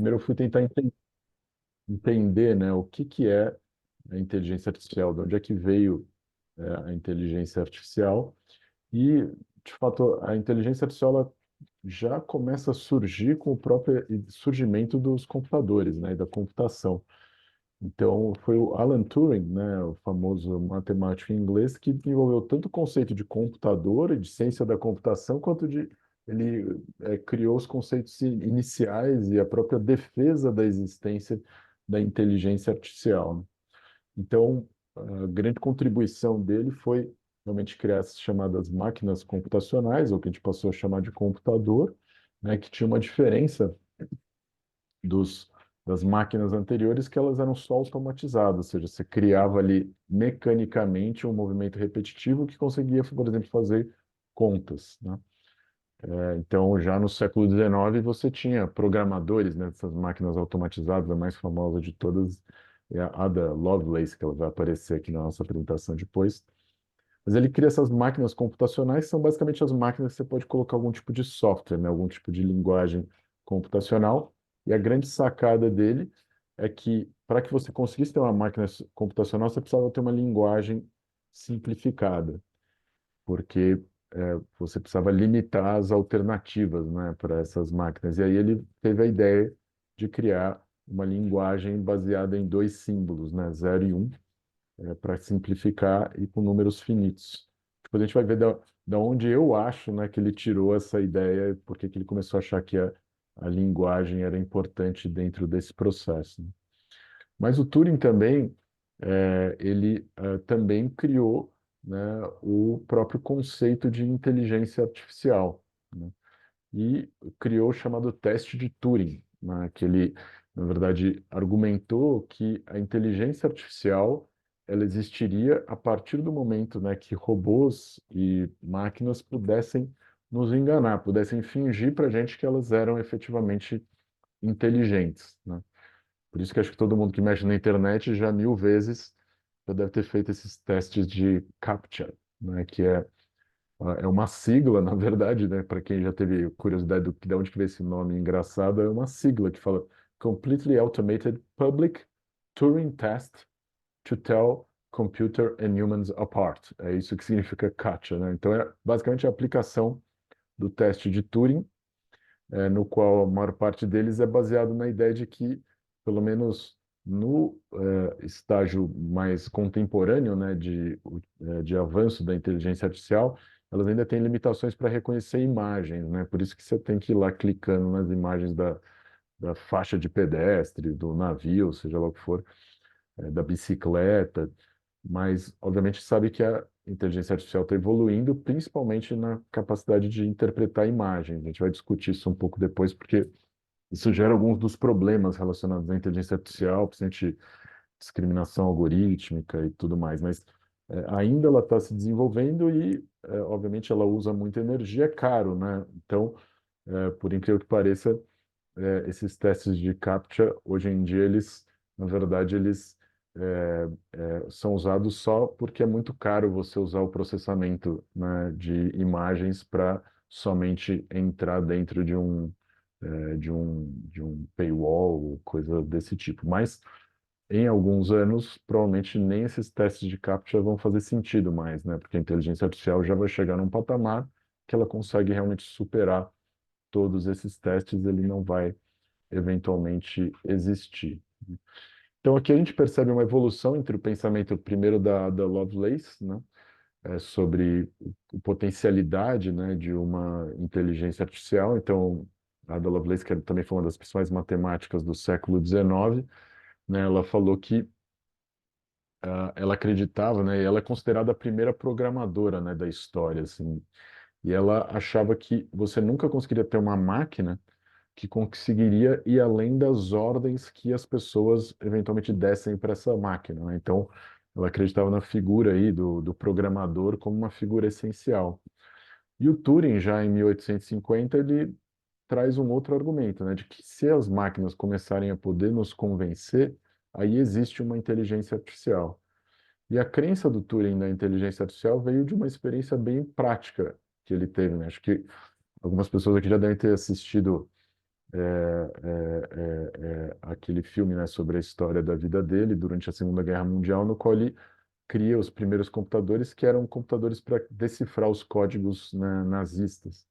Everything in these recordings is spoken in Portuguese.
primeiro eu fui tentar entender, né, o que é a inteligência artificial, de onde é que veio a inteligência artificial. E, de fato, a inteligência artificial ela já começa a surgir com o próprio surgimento dos computadores, né, e da computação. Então, foi o Alan Turing, né, o famoso matemático inglês, que desenvolveu tanto o conceito de computador e de ciência da computação, quanto de ele criou os conceitos iniciais e a própria defesa da existência da inteligência artificial, né? Então, a grande contribuição dele foi realmente criar as chamadas máquinas computacionais, ou que a gente passou a chamar de computador, né, que tinha uma diferença dos, das máquinas anteriores, que elas eram só automatizadas, ou seja, você criava ali mecanicamente um movimento repetitivo que conseguia, por exemplo, fazer contas, né? Então, já no século XIX, você tinha programadores, né, dessas máquinas automatizadas, a mais famosa de todas é a Ada Lovelace, que ela vai aparecer aqui na nossa apresentação depois. Mas ele cria essas máquinas computacionais, que são basicamente as máquinas que você pode colocar algum tipo de software, né, algum tipo de linguagem computacional. E a grande sacada dele é que, para que você conseguisse ter uma máquina computacional, você precisava ter uma linguagem simplificada, porque você precisava limitar as alternativas, né, para essas máquinas. E aí ele teve a ideia de criar uma linguagem baseada em dois símbolos, né, 0 e 1, para simplificar e com números finitos. Depois a gente vai ver da onde eu acho, né, que ele tirou essa ideia, porque que ele começou a achar que a linguagem era importante dentro desse processo, né? Mas o Turing também, ele também criou, né, o próprio conceito de inteligência artificial, né? E criou o chamado teste de Turing, né, que ele, na verdade, argumentou que a inteligência artificial ela existiria a partir do momento, né, que robôs e máquinas pudessem nos enganar, pudessem fingir para a gente que elas eram efetivamente inteligentes, né? Por isso que acho que todo mundo que mexe na internet já 1000 vezes já deve ter feito esses testes de CAPTCHA, né, que é uma sigla, na verdade, né? Para quem já teve curiosidade de onde que veio esse nome engraçado, é uma sigla que fala Completely Automated Public Turing Test to Tell Computer and Humans Apart. É isso que significa CAPTCHA, né? Então, é basicamente a aplicação do teste de Turing, no qual a maior parte deles é baseado na ideia de que, pelo menos no estágio mais contemporâneo, né, de avanço da inteligência artificial, elas ainda têm limitações para reconhecer imagens, né? Por isso que você tem que ir lá clicando nas imagens da faixa de pedestre, do navio, seja lá o que for, da bicicleta, mas obviamente sabe que a inteligência artificial está evoluindo, principalmente na capacidade de interpretar imagens. A gente vai discutir isso um pouco depois, porque isso gera alguns dos problemas relacionados à inteligência artificial, principalmente discriminação algorítmica e tudo mais, mas ainda ela está se desenvolvendo e, obviamente, ela usa muita energia, é caro, né? Então, por incrível que pareça, esses testes de CAPTCHA, hoje em dia, eles, na verdade, eles são usados só porque é muito caro você usar o processamento, né, de imagens para somente entrar dentro de um paywall, coisa desse tipo. Mas, em alguns anos, provavelmente nem esses testes de CAPTCHA vão fazer sentido mais, né? Porque a inteligência artificial já vai chegar num patamar que ela consegue realmente superar todos esses testes, ele não vai eventualmente existir. Então aqui a gente percebe uma evolução entre o pensamento primeiro da Lovelace, né, sobre a potencialidade, né, de uma inteligência artificial. Então a Ada Lovelace, que também foi uma das principais matemáticas do século XIX, né, ela falou que ela acreditava, né, e ela é considerada a primeira programadora, né, da história, assim, e ela achava que você nunca conseguiria ter uma máquina que conseguiria ir além das ordens que as pessoas eventualmente dessem para essa máquina, né? Então, ela acreditava na figura aí do programador como uma figura essencial. E o Turing, já em 1850, ele traz um outro argumento, né, de que se as máquinas começarem a poder nos convencer, aí existe uma inteligência artificial. E a crença do Turing na inteligência artificial veio de uma experiência bem prática que ele teve, né? Acho que algumas pessoas aqui já devem ter assistido aquele filme, né, sobre a história da vida dele durante a Segunda Guerra Mundial, no qual ele cria os primeiros computadores que eram computadores para decifrar os códigos, né, nazistas.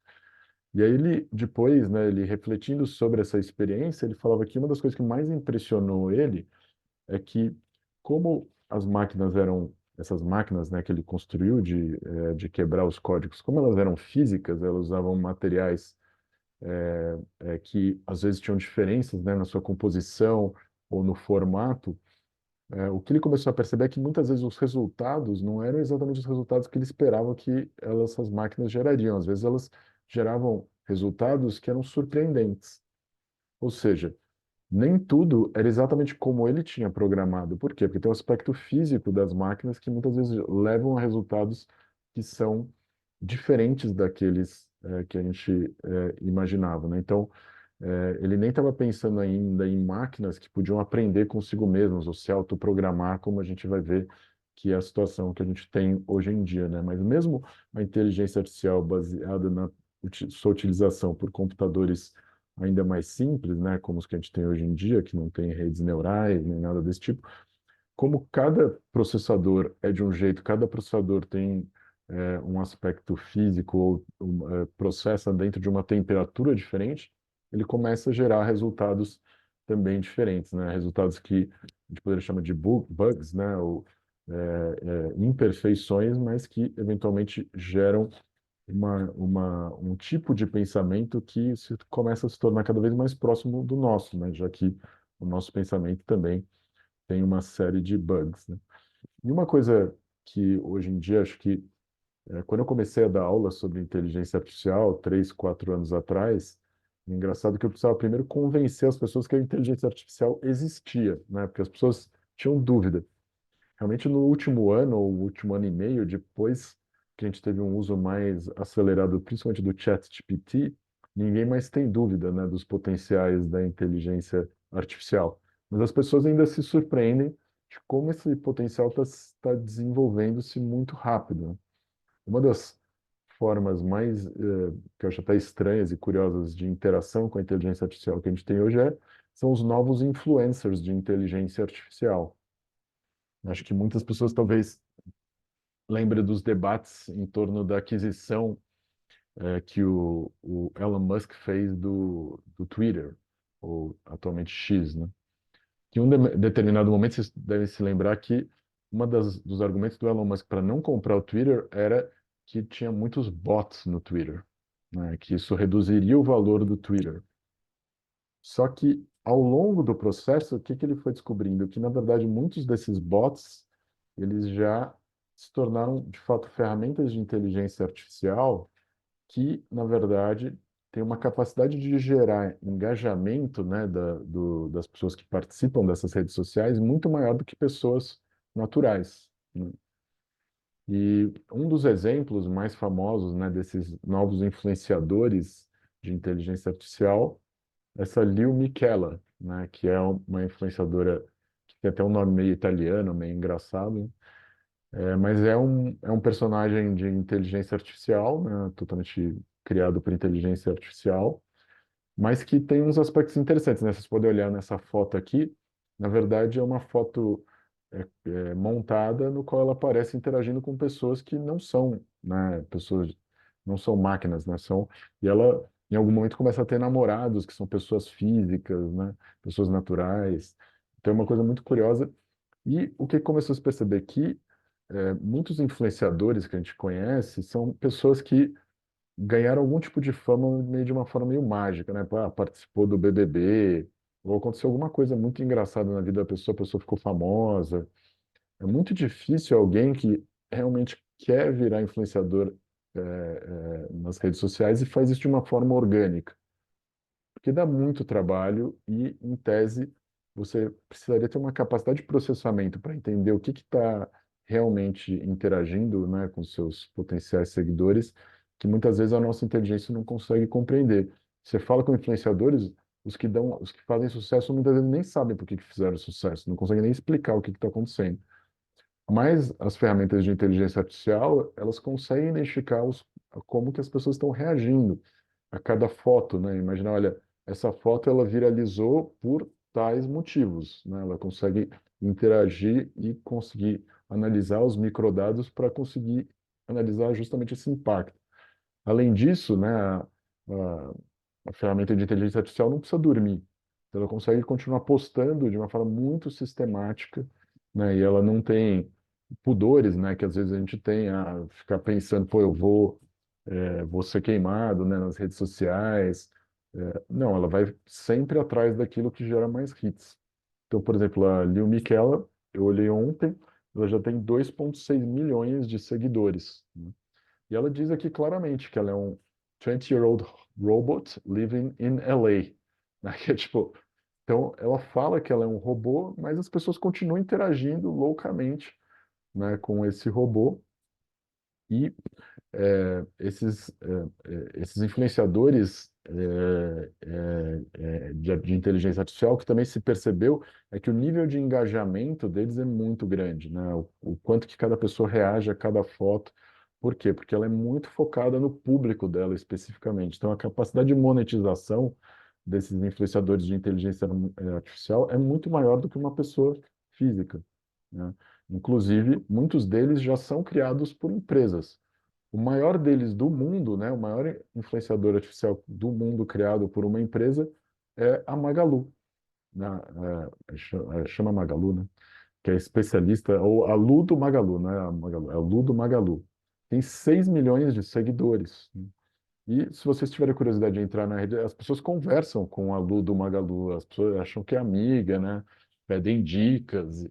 E aí ele, depois, né, ele refletindo sobre essa experiência, ele falava que uma das coisas que mais impressionou ele é que como as máquinas eram, essas máquinas, né, que ele construiu de quebrar os códigos, como elas eram físicas, elas usavam materiais que às vezes tinham diferenças, né, na sua composição ou no formato, o que ele começou a perceber é que muitas vezes os resultados não eram exatamente os resultados que ele esperava que essas máquinas gerariam. Às vezes elas geravam resultados que eram surpreendentes. Ou seja, nem tudo era exatamente como ele tinha programado. Por quê? Porque tem o aspecto físico das máquinas que muitas vezes levam a resultados que são diferentes daqueles que a gente imaginava, né? Então, ele nem estava pensando ainda em máquinas que podiam aprender consigo mesmas ou se autoprogramar, como a gente vai ver que é a situação que a gente tem hoje em dia, né? Mas mesmo a inteligência artificial baseada na sua utilização por computadores ainda mais simples, né, como os que a gente tem hoje em dia, que não tem redes neurais nem nada desse tipo, como cada processador é de um jeito, cada processador tem um aspecto físico ou processa dentro de uma temperatura diferente, ele começa a gerar resultados também diferentes, né? Resultados que a gente poderia chamar de bugs, né? Ou imperfeições, mas que eventualmente geram um tipo de pensamento que começa a se tornar cada vez mais próximo do nosso, né? Já que o nosso pensamento também tem uma série de bugs, né? E uma coisa que hoje em dia, acho que quando eu comecei a dar aula sobre inteligência artificial, 3, 4 anos atrás, é engraçado que eu precisava primeiro convencer as pessoas que a inteligência artificial existia, né? Porque as pessoas tinham dúvida. Realmente no último ano, ou último ano e meio, depois que a gente teve um uso mais acelerado, principalmente do ChatGPT, ninguém mais tem dúvida, né, dos potenciais da inteligência artificial. Mas as pessoas ainda se surpreendem de como esse potencial está desenvolvendo-se muito rápido, né? Uma das formas mais, que eu acho até estranhas e curiosas de interação com a inteligência artificial que a gente tem hoje são os novos influencers de inteligência artificial. Acho que muitas pessoas talvez lembrem dos debates em torno da aquisição que o Elon Musk fez do Twitter, ou atualmente X, né? Que em um determinado momento vocês devem se lembrar que dos argumentos do Elon Musk para não comprar o Twitter era que tinha muitos bots no Twitter, né? Que isso reduziria o valor do Twitter. Só que ao longo do processo, o que que ele foi descobrindo? Que na verdade muitos desses bots eles já se tornaram de fato ferramentas de inteligência artificial que na verdade têm uma capacidade de gerar engajamento, né, das pessoas que participam dessas redes sociais muito maior do que pessoas naturais, né? E um dos exemplos mais famosos, né, desses novos influenciadores de inteligência artificial essa Lil Michela, né, que é uma influenciadora que tem até um nome meio italiano, meio engraçado, mas é um personagem de inteligência artificial, né, totalmente criado por inteligência artificial, mas que tem uns aspectos interessantes, né? Vocês podem olhar nessa foto aqui, na verdade é uma foto montada no qual ela aparece interagindo com pessoas que não são, né, pessoas não são máquinas, né, e ela em algum momento começa a ter namorados que são pessoas físicas, né, pessoas naturais. Então é uma coisa muito curiosa. E o que começou a se perceber que muitos influenciadores que a gente conhece são pessoas que ganharam algum tipo de fama meio de uma forma meio mágica, né? Participou do BBB, ou aconteceu alguma coisa muito engraçada na vida da pessoa, a pessoa ficou famosa. É muito difícil alguém que realmente quer virar influenciador nas redes sociais e faz isso de uma forma orgânica, porque dá muito trabalho e, em tese, você precisaria ter uma capacidade de processamento para entender o que está realmente interagindo, né, com seus potenciais seguidores, que muitas vezes a nossa inteligência não consegue compreender. Você fala com influenciadores, os que fazem sucesso muitas vezes nem sabem por que fizeram sucesso, não conseguem nem explicar o que está acontecendo. Mas as ferramentas de inteligência artificial, elas conseguem identificar como que as pessoas estão reagindo a cada foto, né? Imagina, olha, essa foto ela viralizou por tais motivos, né? Ela consegue interagir e conseguir analisar os microdados para conseguir analisar justamente esse impacto. Além disso, né, a ferramenta de inteligência artificial não precisa dormir. Então, ela consegue continuar postando de uma forma muito sistemática, né, e ela não tem pudores, né, que às vezes a gente tem a ficar pensando, pô, vou ser queimado, né, nas redes sociais. Não, ela vai sempre atrás daquilo que gera mais hits. Então, por exemplo, a Lil Miquela, eu olhei ontem, ela já tem 2,6 milhões de seguidores, né? E ela diz aqui claramente que ela é um 20-year-old robot living in LA, né? Que é tipo, então ela fala que ela é um robô, mas as pessoas continuam interagindo loucamente, né, com esse robô. E esses influenciadores de inteligência artificial, que também se percebeu é que o nível de engajamento deles é muito grande, né? O quanto que cada pessoa reage a cada foto. Por quê? Porque ela é muito focada no público dela especificamente. Então, a capacidade de monetização desses influenciadores de inteligência artificial é muito maior do que uma pessoa física, né? Inclusive, muitos deles já são criados por empresas. O maior deles do mundo, né, o maior influenciador artificial do mundo criado por uma empresa é a Magalu, né, chama Magalu, né, que é especialista, ou a Lu do Magalu, né, a Magalu, é a Lu do Magalu. Tem 6 milhões de seguidores, né? E se vocês tiverem curiosidade de entrar na rede, as pessoas conversam com a Lu do Magalu, as pessoas acham que é amiga, né, pedem dicas,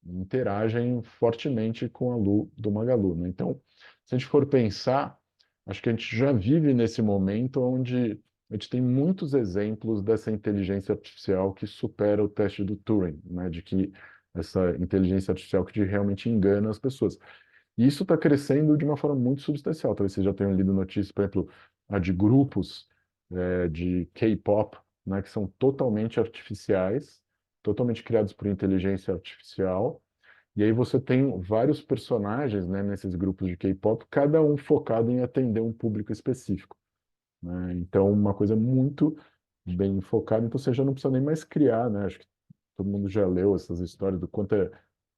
interagem fortemente com a Lu do Magalu, né? Então, se a gente for pensar, acho que a gente já vive nesse momento onde a gente tem muitos exemplos dessa inteligência artificial que supera o teste do Turing, né? De que essa inteligência artificial que realmente engana as pessoas. E isso está crescendo de uma forma muito substancial. Talvez vocês já tenham lido notícias, por exemplo, a de grupos de K-pop, né, que são totalmente artificiais, totalmente criados por inteligência artificial. E aí você tem vários personagens, né, nesses grupos de K-pop, cada um focado em atender um público específico, né? Então, uma coisa muito bem focada. Então, você já não precisa nem mais criar, né? Acho que todo mundo já leu essas histórias do quanto é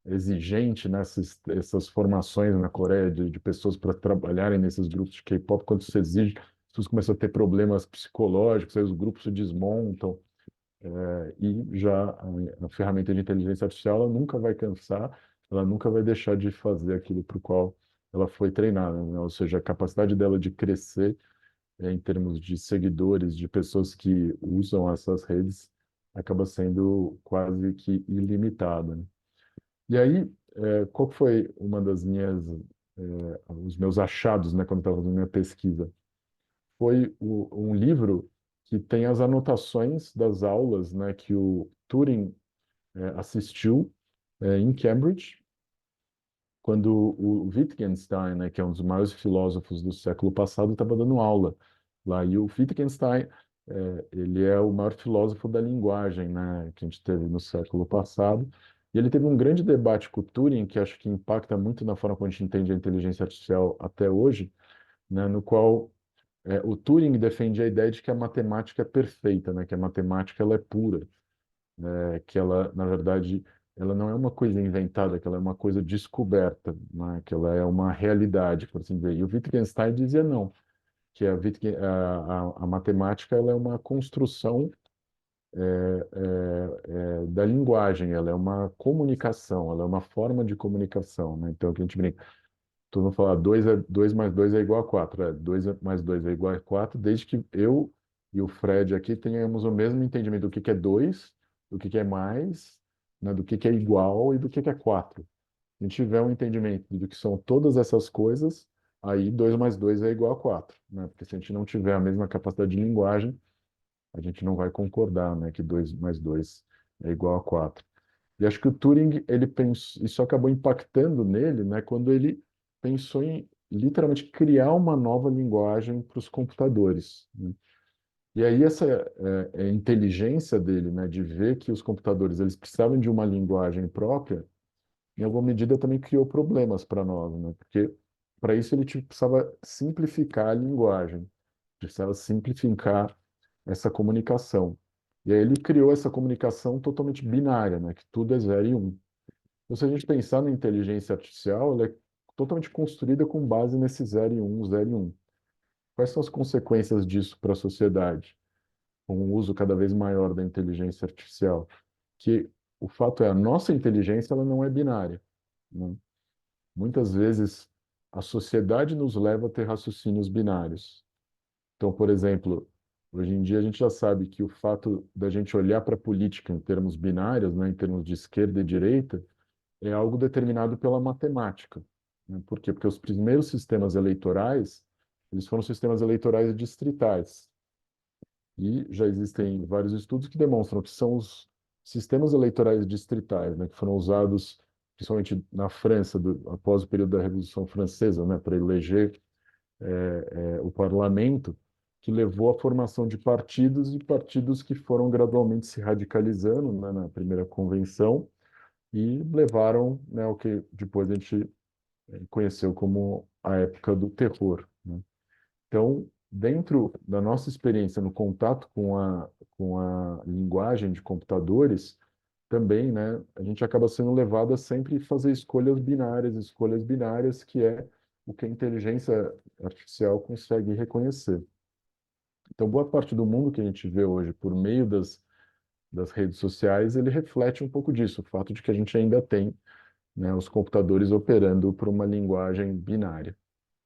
exigente nessas essas formações na Coreia de pessoas para trabalharem nesses grupos de K-pop, quanto isso exige, as pessoas começam a ter problemas psicológicos, aí os grupos se desmontam, e já a ferramenta de inteligência artificial ela nunca vai cansar, ela nunca vai deixar de fazer aquilo para o qual ela foi treinada, né? Ou seja, a capacidade dela de crescer em termos de seguidores, de pessoas que usam essas redes, acaba sendo quase que ilimitada, né? E aí, qual que foi uma das os meus achados, né, quando estava fazendo minha pesquisa? Foi um livro que tem as anotações das aulas, né, que o Turing assistiu em Cambridge, quando o Wittgenstein, né, que é um dos maiores filósofos do século passado, estava dando aula lá. E o Wittgenstein, ele é o maior filósofo da linguagem, né, que a gente teve no século passado. E ele teve um grande debate com o Turing, que acho que impacta muito na forma como a gente entende a inteligência artificial até hoje, né, no qual o Turing defende a ideia de que a matemática é perfeita, né, que a matemática ela é pura, que ela, na verdade, ela não é uma coisa inventada, que ela é uma coisa descoberta, né? Que ela é uma realidade, por assim dizer. E o Wittgenstein dizia não, que a matemática ela é uma construção da linguagem, ela é uma comunicação, ela é uma forma de comunicação, né? Então, que a gente brinca, todo mundo fala 2 mais 2 é igual a 4, 2 mais 2 é igual a 4, desde que eu e o Fred aqui tenhamos o mesmo entendimento do que é 2, do que é mais, né, do que é igual e do que é 4. Se a gente tiver um entendimento do que são todas essas coisas, aí 2 mais 2 é igual a 4, né? Porque se a gente não tiver a mesma capacidade de linguagem, a gente não vai concordar, né, que 2 mais 2 é igual a 4. E acho que o Turing, ele pensou, isso acabou impactando nele, né, quando ele pensou em literalmente criar uma nova linguagem para os computadores, né? E aí essa inteligência dele, né, de ver que os computadores eles precisavam de uma linguagem própria, em alguma medida também criou problemas para nós, né? Porque para isso ele precisava simplificar a linguagem, precisava simplificar essa comunicação. E aí ele criou essa comunicação totalmente binária, né? Que tudo é 0 e 1. Então, se a gente pensar na inteligência artificial, ela é totalmente construída com base nesse 0 e 1, 0 e 1. Quais são as consequências disso para a sociedade, com o uso cada vez maior da inteligência artificial? Que o fato é, a nossa inteligência ela não é binária, né? Muitas vezes a sociedade nos leva a ter raciocínios binários. Então, por exemplo, hoje em dia a gente já sabe que o fato da gente olhar para a política em termos binários, né, em termos de esquerda e direita, é algo determinado pela matemática, né? Por quê? Porque os primeiros sistemas eleitorais, eles foram sistemas eleitorais distritais. E já existem vários estudos que demonstram que são os sistemas eleitorais distritais, né, que foram usados principalmente na França, após o período da Revolução Francesa, né, para eleger o parlamento, que levou à formação de partidos e partidos que foram gradualmente se radicalizando, né, na primeira convenção e levaram, né, ao que depois a gente conheceu como a época do terror, né? Então, dentro da nossa experiência no contato com a linguagem de computadores, também, né, a gente acaba sendo levado a sempre fazer escolhas binárias, que é o que a inteligência artificial consegue reconhecer. Então, boa parte do mundo que a gente vê hoje por meio das redes sociais, ele reflete um pouco disso, o fato de que a gente ainda tem, né, os computadores operando por uma linguagem binária.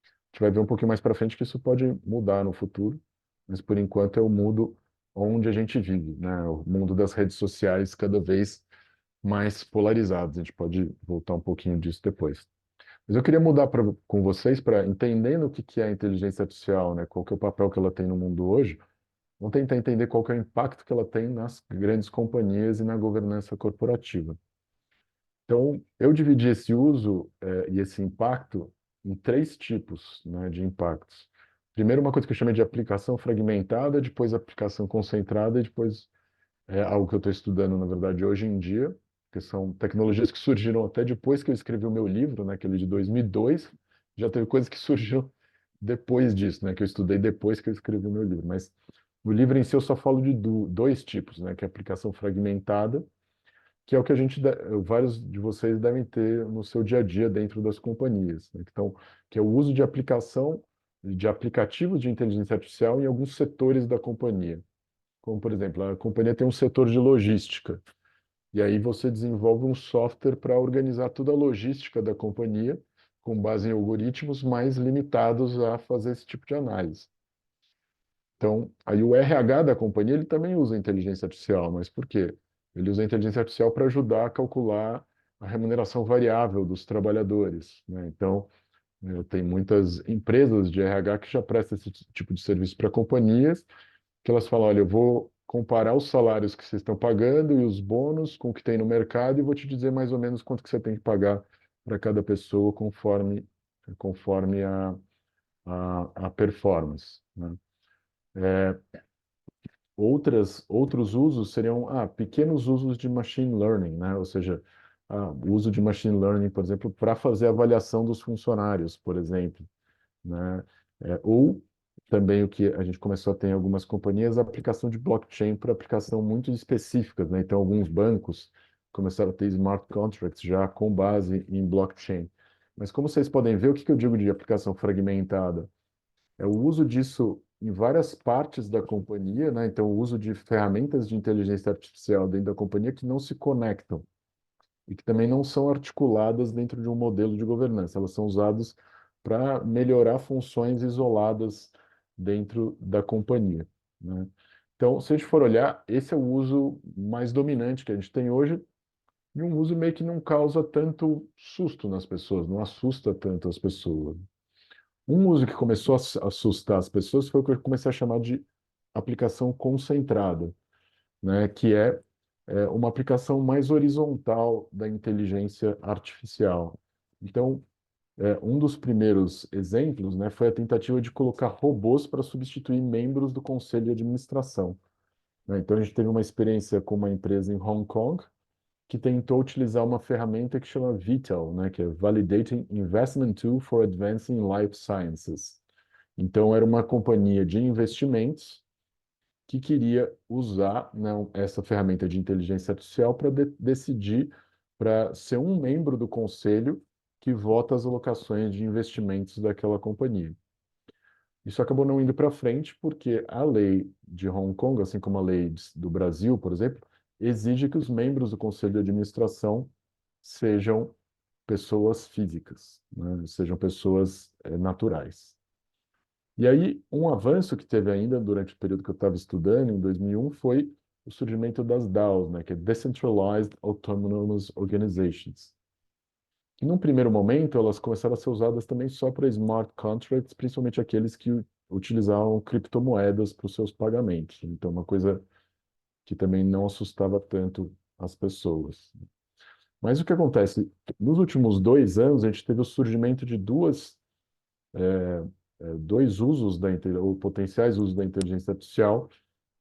A gente vai ver um pouquinho mais para frente que isso pode mudar no futuro, mas por enquanto é o mundo onde a gente vive, né? O mundo das redes sociais cada vez mais polarizados. A gente pode voltar um pouquinho disso depois. Mas eu queria mudar com vocês para entendendo o que que é a inteligência artificial, né? Qual que é o papel que ela tem no mundo hoje. Vamos tentar entender qual que é o impacto que ela tem nas grandes companhias e na governança corporativa. Então, eu dividi esse uso e esse impacto em três tipos, né, de impactos. Primeiro, uma coisa que eu chamei de aplicação fragmentada, depois aplicação concentrada e depois algo que eu estou estudando, na verdade, hoje em dia, que são tecnologias que surgiram até depois que eu escrevi o meu livro, né, aquele de 2002. Já teve coisas que surgiram depois disso, né, que eu estudei depois que eu escrevi o meu livro. Mas no livro em si eu só falo de dois tipos, né, que é a aplicação fragmentada, que é o que vários de vocês devem ter no seu dia a dia dentro das companhias, né? Então, que é o uso de aplicação de aplicativos de inteligência artificial em alguns setores da companhia. Como, por exemplo, a companhia tem um setor de logística, e aí você desenvolve um software para organizar toda a logística da companhia, com base em algoritmos mais limitados a fazer esse tipo de análise. Então, aí o RH da companhia, ele também usa inteligência artificial, mas por quê? Ele usa a inteligência artificial para ajudar a calcular a remuneração variável dos trabalhadores, né? Então, tem muitas empresas de RH que já prestam esse tipo de serviço para companhias, que elas falam, olha, eu vou comparar os salários que vocês estão pagando e os bônus com o que tem no mercado e vou te dizer mais ou menos quanto que você tem que pagar para cada pessoa conforme a performance, né? Outros usos seriam pequenos usos de machine learning, né? Ou seja, o uso de machine learning, por exemplo, para fazer avaliação dos funcionários, por exemplo, né? Ou também o que a gente começou a ter em algumas companhias, a aplicação de blockchain para aplicação muito específicas, né? Então, alguns bancos começaram a ter smart contracts já com base em blockchain. Mas como vocês podem ver, o que que eu digo de aplicação fragmentada? É o uso disso em várias partes da companhia, né? Então, o uso de ferramentas de inteligência artificial dentro da companhia que não se conectam e que também não são articuladas dentro de um modelo de governança. Elas são usadas para melhorar funções isoladas dentro da companhia, né? Então, se a gente for olhar, esse é o uso mais dominante que a gente tem hoje e um uso meio que não causa tanto susto nas pessoas, não assusta tanto as pessoas. Um uso que começou a assustar as pessoas foi o que eu comecei a chamar de aplicação concentrada, né? Que é uma aplicação mais horizontal da inteligência artificial. Então, um dos primeiros exemplos, né, foi a tentativa de colocar robôs para substituir membros do conselho de administração, né? Então, a gente teve uma experiência com uma empresa em Hong Kong que tentou utilizar uma ferramenta que chama VITAL, né, que é Validating Investment Tool for Advancing Life Sciences. Então, era uma companhia de investimentos que queria usar, né, essa ferramenta de inteligência artificial para decidir, para ser um membro do conselho que vota as alocações de investimentos daquela companhia. Isso acabou não indo para frente porque a lei de Hong Kong, assim como a lei do Brasil, por exemplo, exige que os membros do conselho de administração sejam pessoas físicas, né? Sejam pessoas naturais. E aí, um avanço que teve ainda durante o período que eu estava estudando, em 2001, foi o surgimento das DAOs, né, que é Decentralized Autonomous Organizations, que num primeiro momento elas começaram a ser usadas também só para smart contracts, principalmente aqueles que utilizavam criptomoedas para os seus pagamentos. Então, uma coisa que também não assustava tanto as pessoas. Mas o que acontece? Nos últimos 2 anos, a gente teve o surgimento de dois usos ou potenciais usos da inteligência artificial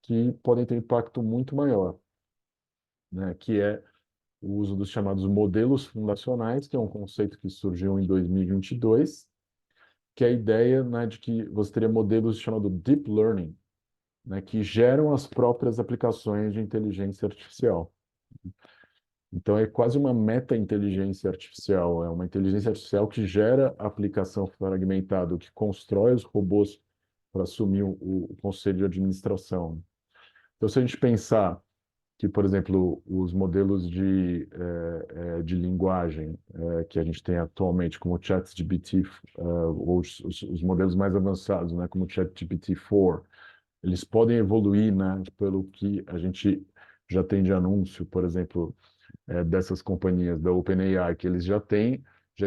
que podem ter impacto muito maior, né? Que é o uso dos chamados modelos fundacionais, que é um conceito que surgiu em 2022, que é a ideia, né, de que você teria modelos chamado deep learning, né, que geram as próprias aplicações de inteligência artificial. Então é quase uma meta-inteligência artificial, é uma inteligência artificial que gera aplicação fragmentada, que constrói os robôs para assumir o conselho de administração. Então, se a gente pensar que, por exemplo, os modelos de linguagem que a gente tem atualmente, como o ChatGPT, ou os modelos mais avançados, né, como o ChatGPT-4, eles podem evoluir, né, pelo que a gente já tem de anúncio, por exemplo, dessas companhias da OpenAI, que eles já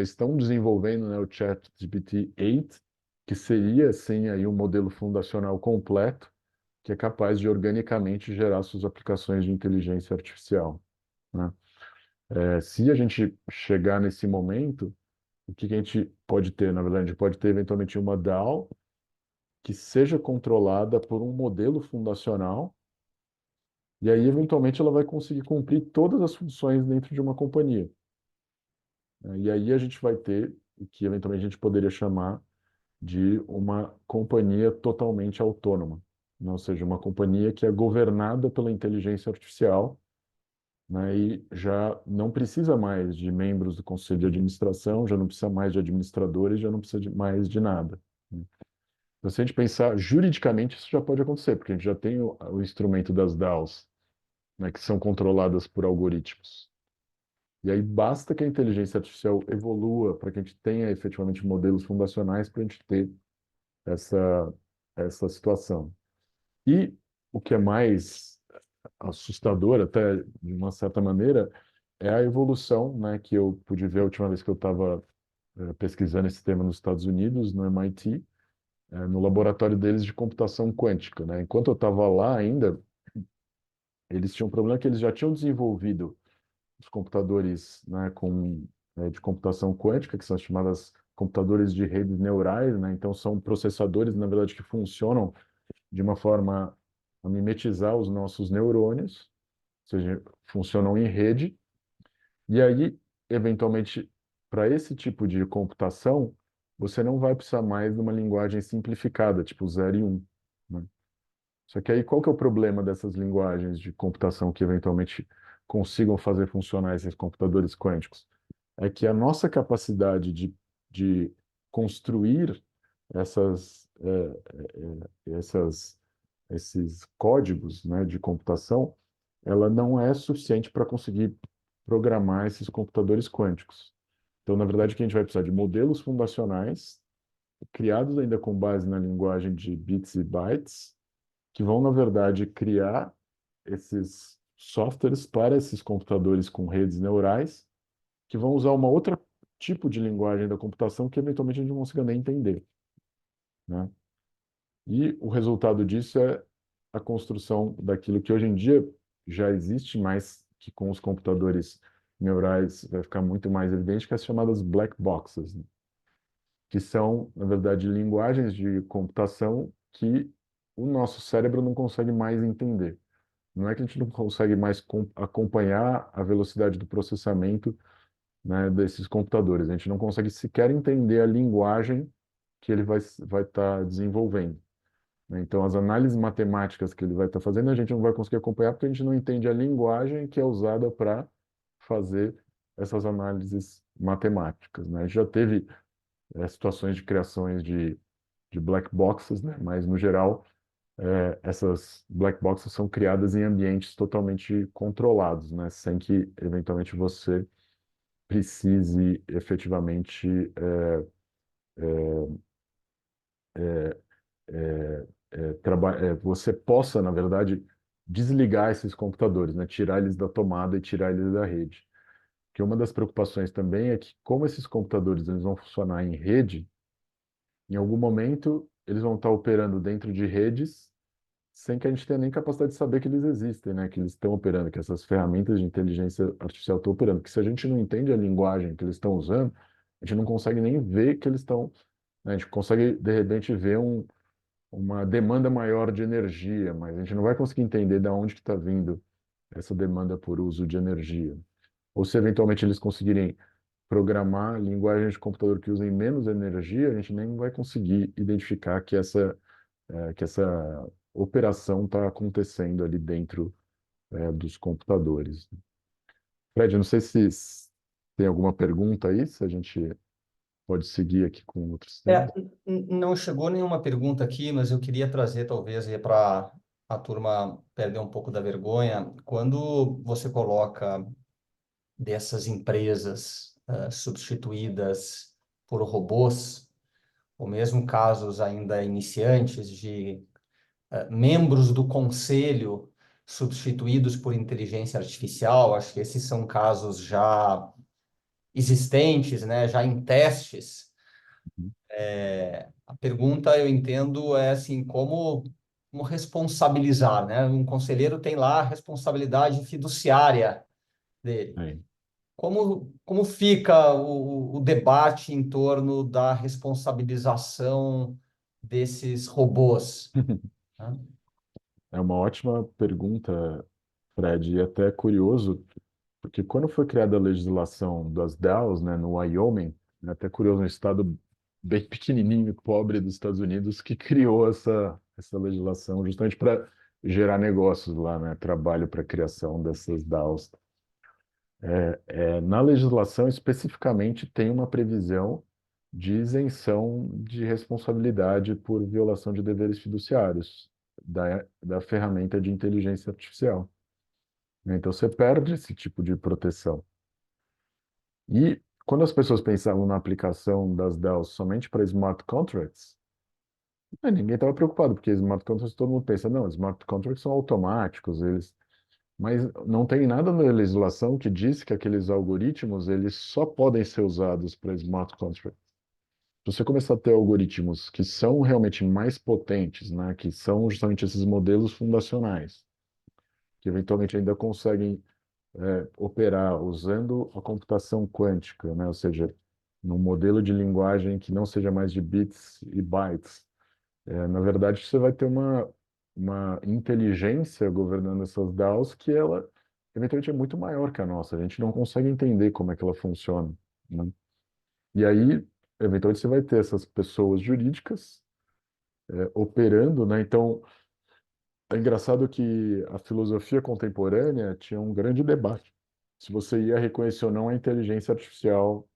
estão desenvolvendo, né, o ChatGPT-8, que seria, sim, aí um modelo fundacional completo, que é capaz de organicamente gerar suas aplicações de inteligência artificial, né? Se a gente chegar nesse momento, o que que a gente pode ter? Na verdade, a gente pode ter eventualmente uma DAO que seja controlada por um modelo fundacional, e aí, eventualmente, ela vai conseguir cumprir todas as funções dentro de uma companhia, né? E aí a gente vai ter o que eventualmente a gente poderia chamar de uma companhia totalmente autônoma, né? Ou seja, uma companhia que é governada pela inteligência artificial, né? E já não precisa mais de membros do conselho de administração, já não precisa mais de administradores, já não precisa mais de nada, né? Então, se a gente pensar juridicamente, isso já pode acontecer, porque a gente já tem o instrumento das DAOs, né, que são controladas por algoritmos. E aí basta que a inteligência artificial evolua para que a gente tenha efetivamente modelos fundacionais para a gente ter essa, essa situação. E o que é mais assustador, até de uma certa maneira, é a evolução, né, que eu pude ver a última vez que eu estava pesquisando esse tema nos Estados Unidos, no MIT, no laboratório deles de computação quântica, né? Enquanto eu estava lá ainda, eles tinham um problema que eles já tinham desenvolvido os computadores, né, de computação quântica, que são as chamadas computadores de redes neurais, né? Então são processadores, na verdade, que funcionam de uma forma a mimetizar os nossos neurônios, ou seja, funcionam em rede. E aí, eventualmente, para esse tipo de computação, você não vai precisar mais de uma linguagem simplificada, tipo 0 e 1, né? Só que aí qual que é o problema dessas linguagens de computação que eventualmente consigam fazer funcionar esses computadores quânticos? É que a nossa capacidade de construir essas, esses códigos, né, de computação, ela não é suficiente para conseguir programar esses computadores quânticos. Então, na verdade, o que a gente vai precisar de modelos fundacionais, criados ainda com base na linguagem de bits e bytes, que vão, na verdade, criar esses softwares para esses computadores com redes neurais, que vão usar uma outra tipo de linguagem da computação que eventualmente a gente não consiga nem entender, né? E o resultado disso é a construção daquilo que hoje em dia já existe, mas que com os computadores neurais vai ficar muito mais evidente, que é as chamadas black boxes, né? Que são, na verdade, linguagens de computação que o nosso cérebro não consegue mais entender. Não é que a gente não consegue mais acompanhar a velocidade do processamento, né, desses computadores. A gente não consegue sequer entender a linguagem que ele vai estar desenvolvendo. né? Então, as análises matemáticas que ele vai estar fazendo, a gente não vai conseguir acompanhar porque a gente não entende a linguagem que é usada para fazer essas análises matemáticas, né? A gente já teve situações de criações de black boxes, né? Mas, no geral, essas black boxes são criadas em ambientes totalmente controlados, né? Sem que, eventualmente, você precise efetivamente você possa, na verdade, desligar esses computadores, né? Tirar eles da tomada e tirar eles da rede. Porque uma das preocupações também é que, como esses computadores eles vão funcionar em rede, em algum momento eles vão estar operando dentro de redes sem que a gente tenha nem capacidade de saber que eles existem, né? Que eles estão operando, que essas ferramentas de inteligência artificial estão operando. Porque se a gente não entende a linguagem que eles estão usando, a gente não consegue nem ver que eles estão, né? A gente consegue, de repente, ver uma demanda maior de energia, mas a gente não vai conseguir entender de onde que está vindo essa demanda por uso de energia. Ou se eventualmente eles conseguirem programar linguagens de computador que usem menos energia, a gente nem vai conseguir identificar que essa operação está acontecendo ali dentro, dos computadores. Fred, não sei se tem alguma pergunta aí, se a gente pode seguir aqui com outros temas. Não chegou nenhuma pergunta aqui, mas eu queria trazer talvez para a turma perder um pouco da vergonha. Quando você coloca dessas empresas substituídas por robôs, ou mesmo casos ainda iniciantes de membros do conselho substituídos por inteligência artificial, acho que esses são casos já existentes, né, já em testes. A pergunta, eu entendo, é assim, como responsabilizar, né? Um conselheiro tem lá a responsabilidade fiduciária dele. Sim. Como fica o debate em torno da responsabilização desses robôs, né? É uma ótima pergunta, Fred, e até curioso, porque quando foi criada a legislação das DAOs, né, no Wyoming, é até curioso, um estado bem pequenininho, pobre dos Estados Unidos, que criou essa legislação justamente para gerar negócios lá, né, trabalho para a criação dessas DAOs. Na legislação, especificamente, tem uma previsão de isenção de responsabilidade por violação de deveres fiduciários da ferramenta de inteligência artificial, né? Então, você perde esse tipo de proteção. E quando as pessoas pensavam na aplicação das DAOs somente para smart contracts, ninguém estava preocupado, porque smart contracts todo mundo pensa, não, smart contracts são automáticos, mas não tem nada na legislação que diz que aqueles algoritmos eles só podem ser usados para smart contracts. Se você começar a ter algoritmos que são realmente mais potentes, né, que são justamente esses modelos fundacionais, que eventualmente ainda conseguem operar usando a computação quântica, né? Ou seja, num modelo de linguagem que não seja mais de bits e bytes. Na verdade, você vai ter uma inteligência governando essas DAOs que ela, eventualmente, é muito maior que a nossa. A gente não consegue entender como é que ela funciona, né? E aí, eventualmente, você vai ter essas pessoas jurídicas operando, né? Então, é engraçado que a filosofia contemporânea tinha um grande debate se você ia reconhecer ou não a inteligência artificial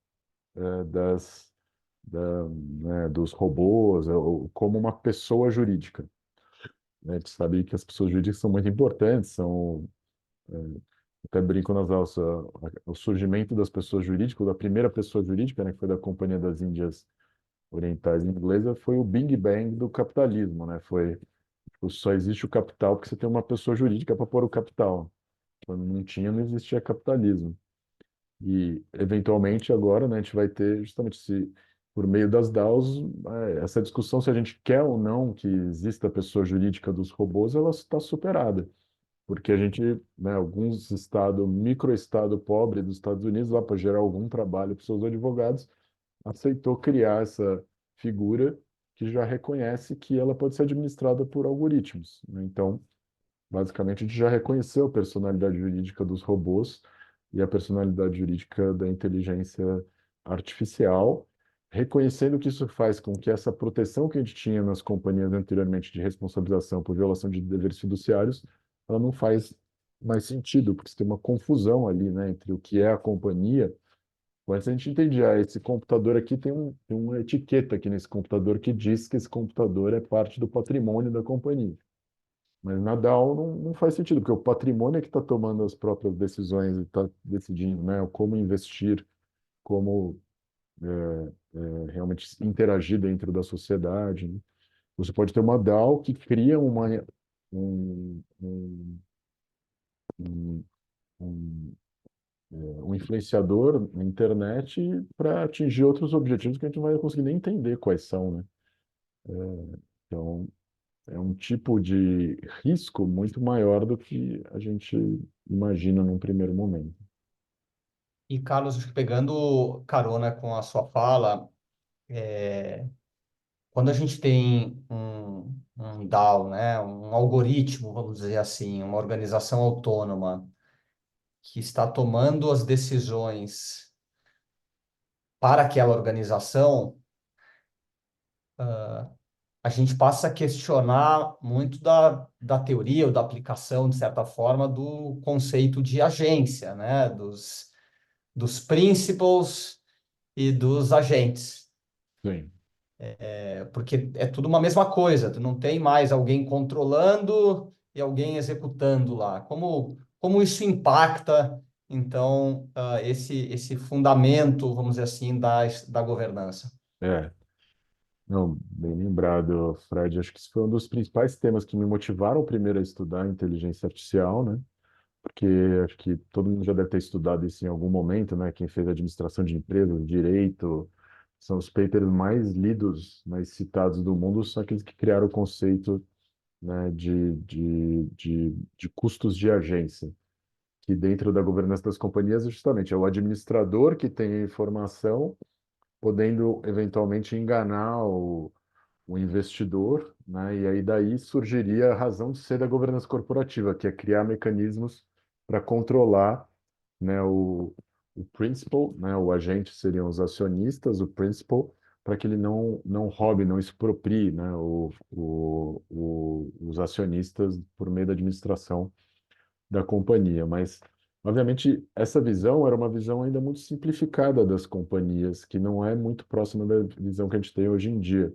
né, dos robôs ou como uma pessoa jurídica, né? A gente sabe que as pessoas jurídicas são muito importantes, até brinco nas aulas, o surgimento das pessoas jurídicas, da primeira pessoa jurídica, né, que foi da Companhia das Índias Orientais Inglesa, foi o Big Bang do capitalismo, né? Tipo, só existe o capital porque você tem uma pessoa jurídica para pôr o capital. Quando não tinha, não existia capitalismo. E, eventualmente, agora, né, a gente vai ter justamente por meio das DAOs, essa discussão se a gente quer ou não que exista a pessoa jurídica dos robôs, ela está superada. Porque a gente, né, alguns estados, microestado pobre dos Estados Unidos, lá para gerar algum trabalho para seus advogados, aceitou criar essa figura que já reconhece que ela pode ser administrada por algoritmos, né? Então, basicamente, a gente já reconheceu a personalidade jurídica dos robôs e a personalidade jurídica da inteligência artificial. reconhecendo que isso faz com que essa proteção que a gente tinha nas companhias anteriormente de responsabilização por violação de deveres fiduciários, ela não faz mais sentido, porque você tem uma confusão ali, né, entre o que é a companhia. Antes a gente entendia, esse computador aqui tem uma etiqueta aqui nesse computador que diz que esse computador é parte do patrimônio da companhia. Mas na DAO não faz sentido, porque o patrimônio é que está tomando as próprias decisões e está decidindo, né, como investir, como realmente interagir dentro da sociedade, né? Você pode ter uma DAO que cria um, um, um, um, um influenciador na internet para atingir outros objetivos que a gente não vai conseguir nem entender quais são, né? Então, é um tipo de risco muito maior do que a gente imagina num primeiro momento. E, Carlos, acho que pegando carona com a sua fala, quando a gente tem um DAO, né, um algoritmo, vamos dizer assim, uma organização autônoma que está tomando as decisões para aquela organização, a gente passa a questionar muito da teoria ou da aplicação, de certa forma, do conceito de agência, né, dos principals e dos agentes. Sim. Porque é tudo uma mesma coisa, tu não tem mais alguém controlando e alguém executando lá. Como isso impacta, então, esse fundamento, vamos dizer assim, da governança? É, não, bem lembrado, Fred. Acho que isso foi um dos principais temas que me motivaram primeiro a estudar inteligência artificial, né? Porque acho que todo mundo já deve ter estudado isso em algum momento, né? Quem fez administração de empresas, direito, são os papers mais lidos, mais citados do mundo, são aqueles que criaram o conceito, né, de custos de agência, que dentro da governança das companhias, justamente, é o administrador que tem a informação, podendo eventualmente enganar o investidor, né? E aí daí surgiria a razão de ser da governança corporativa, que é criar mecanismos para controlar, né, o principal, né, o agente seriam os acionistas, o principal, para que ele não roube, não exproprie, né, os acionistas por meio da administração da companhia. Mas, obviamente, essa visão era uma visão ainda muito simplificada das companhias, que não é muito próxima da visão que a gente tem hoje em dia.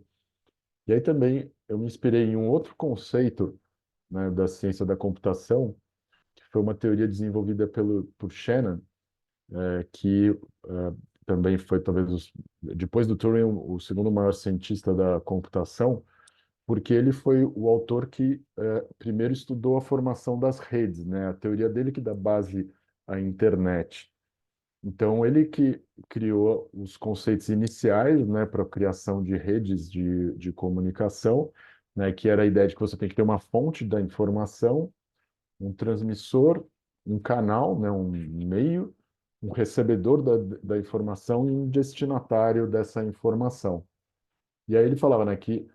E aí também eu me inspirei em um outro conceito, né, da ciência da computação, que foi uma teoria desenvolvida por Shannon, que também foi talvez depois do Turing o segundo maior cientista da computação, porque ele foi o autor que primeiro estudou a formação das redes, né? A teoria dele que dá base à internet. Então, ele que criou os conceitos iniciais, né, para a criação de redes de comunicação, né, que era a ideia de que você tem que ter uma fonte da informação, um transmissor, um canal, né, um meio, um recebedor da informação e um destinatário dessa informação. E aí ele falava, né, que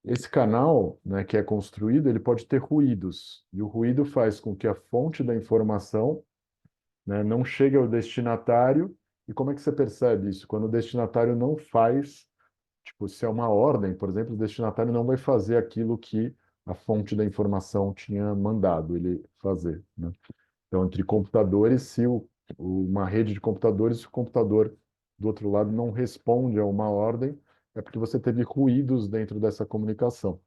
esse canal, né, que é construído, ele pode ter ruídos, e o ruído faz com que a fonte da informação, né, não chegue ao destinatário. E como é que você percebe isso? Quando o destinatário não faz, tipo, se é uma ordem, por exemplo, o destinatário não vai fazer aquilo que a fonte da informação tinha mandado ele fazer, né? Então, entre computadores, se uma rede de computadores, se o computador do outro lado não responde a uma ordem, é porque você teve ruídos dentro dessa comunicação.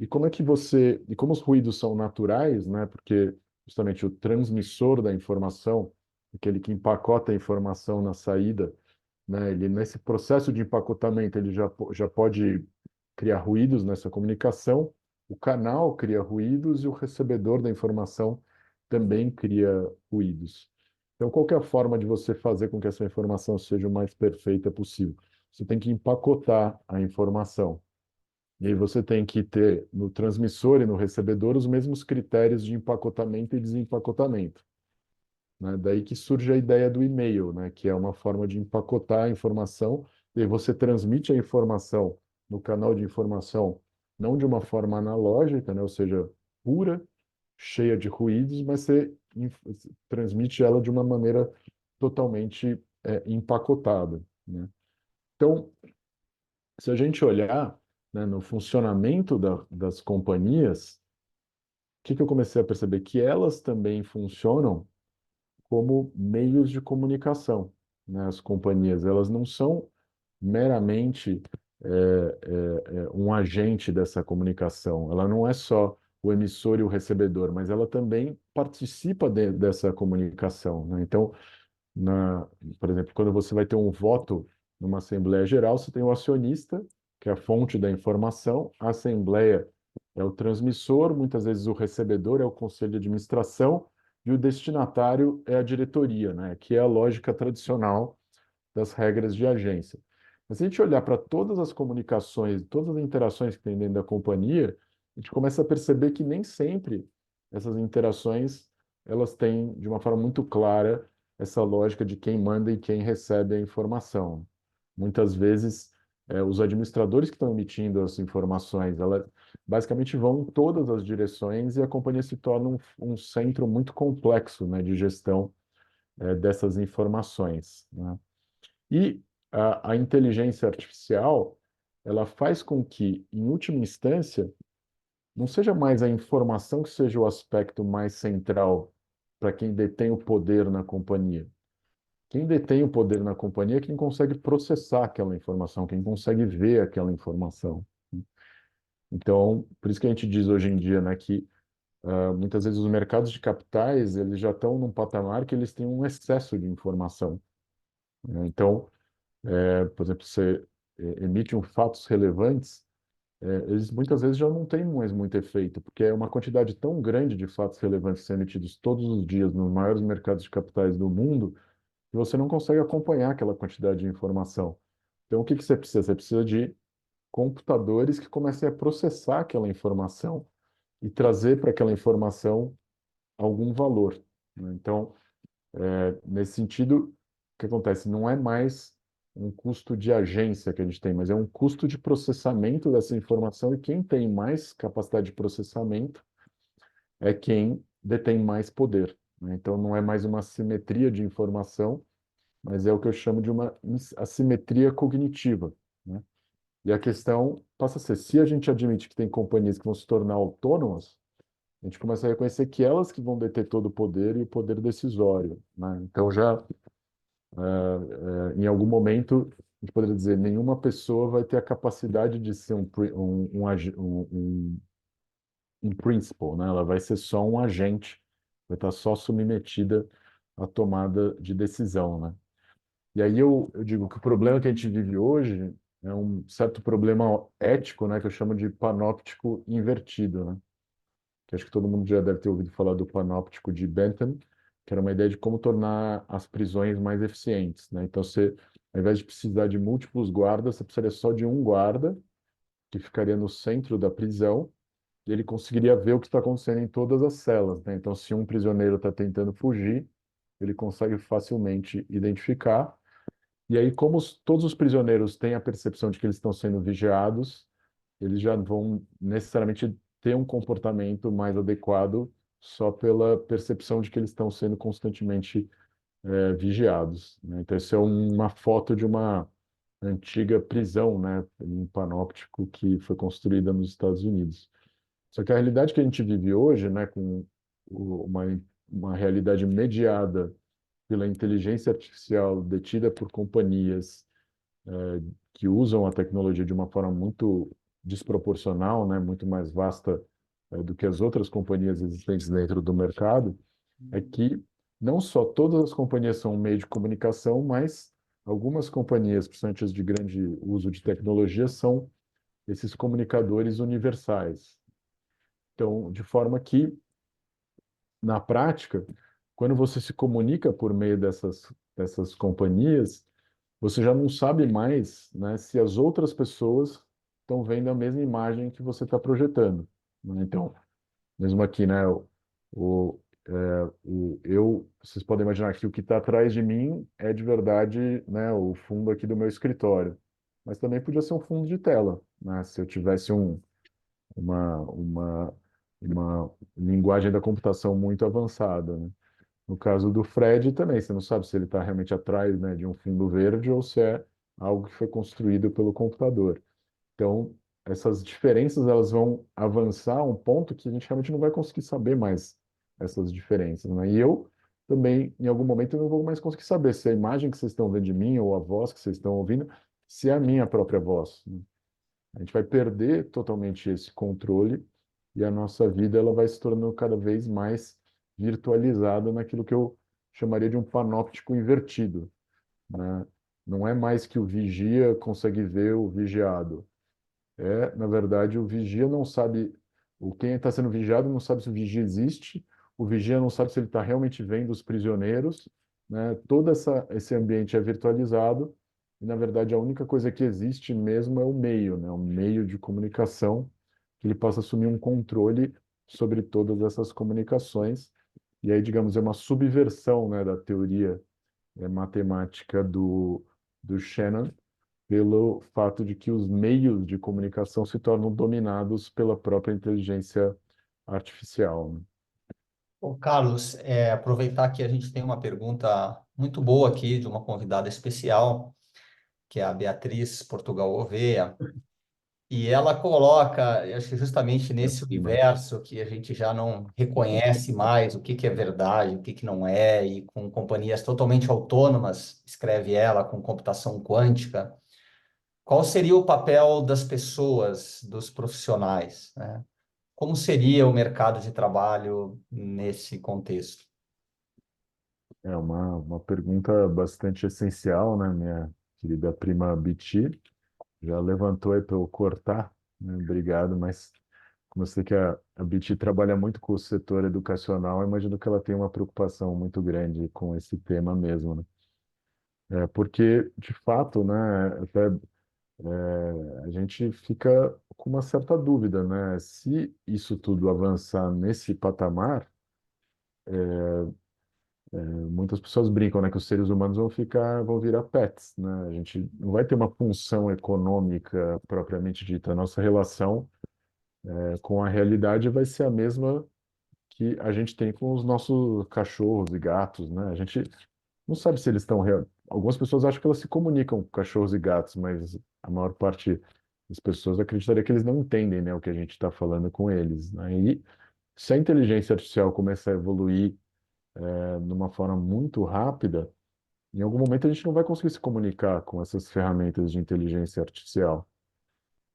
E como os ruídos são naturais, né? Porque justamente o transmissor da informação, aquele que empacota a informação na saída, né? Ele nesse processo de empacotamento, ele já pode criar ruídos nessa comunicação. O canal cria ruídos e o recebedor da informação também cria ruídos. Então, qual que é a forma de você fazer com que essa informação seja o mais perfeita possível? Você tem que empacotar a informação. E aí você tem que ter no transmissor e no recebedor os mesmos critérios de empacotamento e desempacotamento, né? Daí que surge a ideia do e-mail, né? Que é uma forma de empacotar a informação, e aí você transmite a informação no canal de informação, não de uma forma analógica, né? Ou seja, pura, cheia de ruídos, mas você transmite ela de uma maneira totalmente empacotada, né? Então, Se a gente olhar, né, no funcionamento das companhias, o que que eu comecei a perceber? Que elas também funcionam como meios de comunicação, né? As companhias, elas não são meramente um agente dessa comunicação. Ela não é só o emissor e o recebedor, mas ela também participa dessa comunicação, né? Então, na, por exemplo, quando você vai ter um voto numa Assembleia Geral, você tem o acionista, que é a fonte da informação, a Assembleia é o transmissor, muitas vezes o recebedor é o conselho de administração e o destinatário é a diretoria, né? Que é a lógica tradicional das regras de agência. Mas se a gente olhar para todas as comunicações, todas as interações que tem dentro da companhia, a gente começa a perceber que nem sempre essas interações elas têm de uma forma muito clara essa lógica de quem manda e quem recebe a informação. Muitas vezes, os administradores que estão emitindo as informações, elas basicamente vão em todas as direções e a companhia se torna um centro muito complexo, né, de gestão, dessas informações, né? E a inteligência artificial, ela faz com que, em última instância, não seja mais a informação que seja o aspecto mais central para quem detém o poder na companhia. Quem detém o poder na companhia é quem consegue processar aquela informação, quem consegue ver aquela informação. Então, por isso que a gente diz hoje em dia, né, que muitas vezes os mercados de capitais eles já estão num patamar que eles têm um excesso de informação, né? Então, por exemplo, você emite um fatos relevantes, eles muitas vezes já não têm mais muito efeito, porque é uma quantidade tão grande de fatos relevantes sendo emitidos todos os dias nos maiores mercados de capitais do mundo, que você não consegue acompanhar aquela quantidade de informação. Então, o que que você precisa? Você precisa de computadores que comecem a processar aquela informação e trazer para aquela informação algum valor, né? Então, nesse sentido, o que acontece? Não é mais um custo de agência que a gente tem, mas é um custo de processamento dessa informação, e quem tem mais capacidade de processamento é quem detém mais poder, né? Então, não é mais uma simetria de informação, mas é o que eu chamo de uma assimetria cognitiva, né? E a questão passa a ser, se a gente admite que tem companhias que vão se tornar autônomas, a gente começa a reconhecer que elas que vão deter todo o poder e o poder decisório, né? Então, já em algum momento, a gente poderia dizer, nenhuma pessoa vai ter a capacidade de ser um principal, né? Ela vai ser só um agente, vai estar só submetida à tomada de decisão, né? E aí eu digo que o problema que a gente vive hoje é um certo problema ético, né? Que eu chamo de panóptico invertido, né? Que acho que todo mundo já deve ter ouvido falar do panóptico de Bentham, que era uma ideia de como tornar as prisões mais eficientes, né? Então, você, ao invés de precisar de múltiplos guardas, você precisaria só de um guarda, que ficaria no centro da prisão, e ele conseguiria ver o que está acontecendo em todas as celas, né? Então, se um prisioneiro está tentando fugir, ele consegue facilmente identificar. E aí, como todos os prisioneiros têm a percepção de que eles estão sendo vigiados, eles já vão necessariamente ter um comportamento mais adequado só pela percepção de que eles estão sendo constantemente vigiados, né? Então, isso é uma foto de uma antiga prisão, né, em panóptico que foi construída nos Estados Unidos. Só que a realidade que a gente vive hoje, né, com uma realidade mediada pela inteligência artificial detida por companhias que usam a tecnologia de uma forma muito desproporcional, né, muito mais vasta do que as outras companhias existentes dentro do mercado, é que não só todas as companhias são um meio de comunicação, mas algumas companhias, principalmente as de grande uso de tecnologia, são esses comunicadores universais. Então, de forma que, na prática, quando você se comunica por meio dessas companhias, você já não sabe mais, né, se as outras pessoas estão vendo a mesma imagem que você está projetando, né? Então, mesmo aqui, né, o, vocês podem imaginar que o que está atrás de mim é de verdade, né, o fundo aqui do meu escritório, mas também podia ser um fundo de tela, né, se eu tivesse uma, uma, uma linguagem da computação muito avançada, né? No caso do Fred também, você não sabe se ele está realmente atrás, né, de um fundo verde ou se é algo que foi construído pelo computador. Então, essas diferenças elas vão avançar a um ponto que a gente realmente não vai conseguir saber mais essas diferenças, né? E eu também, em algum momento, eu não vou mais conseguir saber se a imagem que vocês estão vendo de mim ou a voz que vocês estão ouvindo, se é a minha própria voz, né? A gente vai perder totalmente esse controle e a nossa vida ela vai se tornando cada vez mais virtualizada naquilo que eu chamaria de um panóptico invertido, né? Não é mais que o vigia consegue ver o vigiado. É, na verdade, o vigia não sabe, o quem está sendo vigiado não sabe se o vigia existe, o vigia não sabe se ele está realmente vendo os prisioneiros, né? Todo esse ambiente é virtualizado e, na verdade, a única coisa que existe mesmo é o meio, né? O meio de comunicação que ele possa assumir um controle sobre todas essas comunicações. E aí, digamos, é uma subversão, né, da teoria matemática do Shannon, pelo fato de que os meios de comunicação se tornam dominados pela própria inteligência artificial, né? Ô, Carlos, aproveitar que a gente tem uma pergunta muito boa aqui de uma convidada especial, que é a Beatriz Portugal Gouveia, e ela coloca, eu acho que justamente Pra nesse cima. universo que a gente já não reconhece mais o que que é verdade, o que que não é, e com companhias totalmente autônomas, escreve ela, com computação quântica, qual seria o papel das pessoas, dos profissionais, né? Como seria o mercado de trabalho nesse contexto? É uma pergunta bastante essencial, né? Minha querida prima Biti já levantou aí para eu cortar, né? Obrigado, mas como eu sei que a Biti trabalha muito com o setor educacional, eu imagino que ela tem uma preocupação muito grande com esse tema mesmo, né? Porque, de fato, né, até a gente fica com uma certa dúvida, né? Se isso tudo avançar nesse patamar, muitas pessoas brincam, né, que os seres humanos vão virar pets, né? A gente não vai ter uma função econômica propriamente dita. A nossa relação, com a realidade vai ser a mesma que a gente tem com os nossos cachorros e gatos, né? A gente não sabe se eles estão Algumas pessoas acham que elas se comunicam com cachorros e gatos, mas a maior parte das pessoas acreditaria que eles não entendem, né, o que a gente está falando com eles, né? E se a inteligência artificial começar a evoluir numa forma muito rápida, em algum momento a gente não vai conseguir se comunicar com essas ferramentas de inteligência artificial.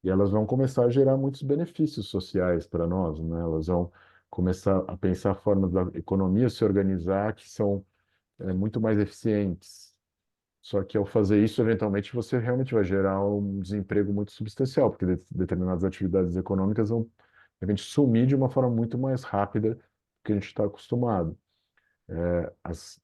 E elas vão começar a gerar muitos benefícios sociais para nós, né? Elas vão começar a pensar formas da economia se organizar que são muito mais eficientes. Só que ao fazer isso, eventualmente, você realmente vai gerar um desemprego muito substancial, porque determinadas atividades econômicas vão, de repente, sumir de uma forma muito mais rápida do que a gente está acostumado. As-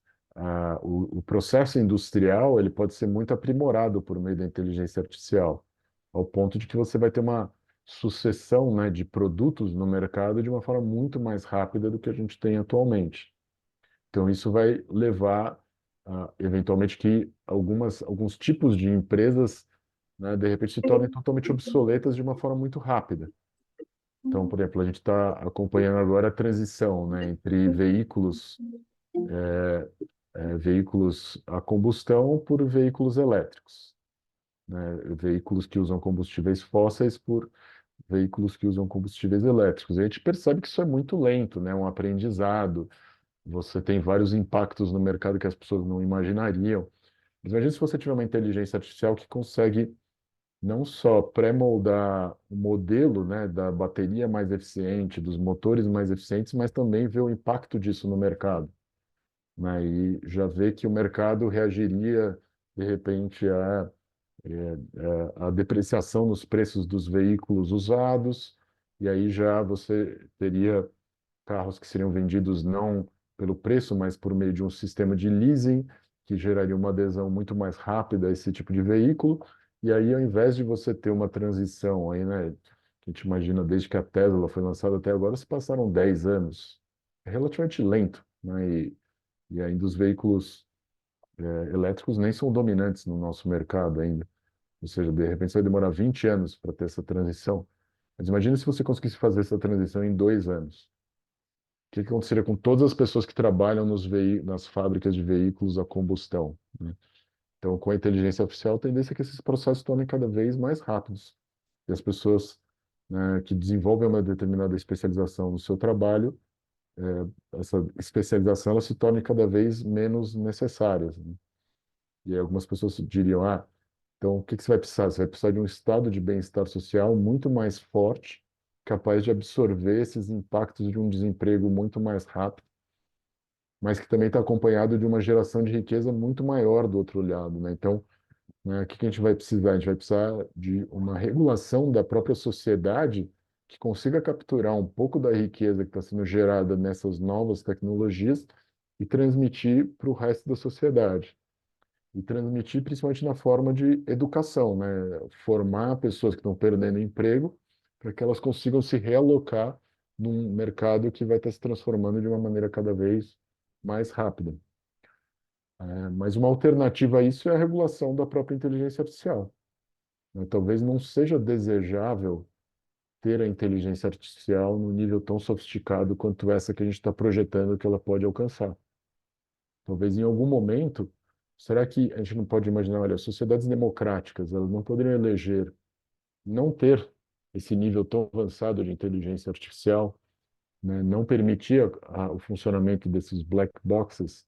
o processo industrial ele pode ser muito aprimorado por meio da inteligência artificial, ao ponto de que você vai ter uma sucessão, né, de produtos no mercado de uma forma muito mais rápida do que a gente tem atualmente. Então, isso vai levar, eventualmente, que alguns tipos de empresas, né, de repente, se tornem totalmente obsoletas de uma forma muito rápida. Então, por exemplo, a gente está acompanhando agora a transição, né, entre veículos a combustão por veículos elétricos, né, veículos que usam combustíveis fósseis por veículos que usam combustíveis elétricos. E a gente percebe que isso é muito lento, né, um aprendizado. Você tem vários impactos no mercado que as pessoas não imaginariam. Mas imagina se você tiver uma inteligência artificial que consegue não só pré-moldar o modelo, né, da bateria mais eficiente, dos motores mais eficientes, mas também ver o impacto disso no mercado, né, e já ver que o mercado reagiria, de repente, a depreciação nos preços dos veículos usados, e aí já você teria carros que seriam vendidos não pelo preço, mas por meio de um sistema de leasing, que geraria uma adesão muito mais rápida a esse tipo de veículo. E aí, ao invés de você ter uma transição aí, né, que a gente imagina desde que a Tesla foi lançada até agora, se passaram 10 anos. É relativamente lento, né? E ainda os veículos elétricos nem são dominantes no nosso mercado ainda. Ou seja, de repente vai demorar 20 anos para ter essa transição. Mas imagine se você conseguisse fazer essa transição em 2 anos. O que aconteceria com todas as pessoas que trabalham nas fábricas de veículos a combustão, né? Então, com a inteligência artificial, a tendência é que esses processos se tornem cada vez mais rápidos. E as pessoas, né, que desenvolvem uma determinada especialização no seu trabalho, essa especialização ela se torna cada vez menos necessária, né? E aí algumas pessoas diriam, então o que que você vai precisar? Você vai precisar de um estado de bem-estar social muito mais forte, capaz de absorver esses impactos de um desemprego muito mais rápido, mas que também está acompanhado de uma geração de riqueza muito maior do outro lado, né? Então, né, o que que a gente vai precisar? A gente vai precisar de uma regulação da própria sociedade que consiga capturar um pouco da riqueza que está sendo gerada nessas novas tecnologias e transmitir para o resto da sociedade. E transmitir principalmente na forma de educação, né? Formar pessoas que estão perdendo emprego para que elas consigam se realocar num mercado que vai estar se transformando de uma maneira cada vez mais rápida. Mas uma alternativa a isso é a regulação da própria inteligência artificial, né? Talvez não seja desejável ter a inteligência artificial num nível tão sofisticado quanto essa que a gente está projetando que ela pode alcançar. Talvez em algum momento, será que a gente não pode imaginar, olha, sociedades democráticas, elas não poderiam eleger não ter esse nível tão avançado de inteligência artificial, né? Não permitir o funcionamento desses black boxes,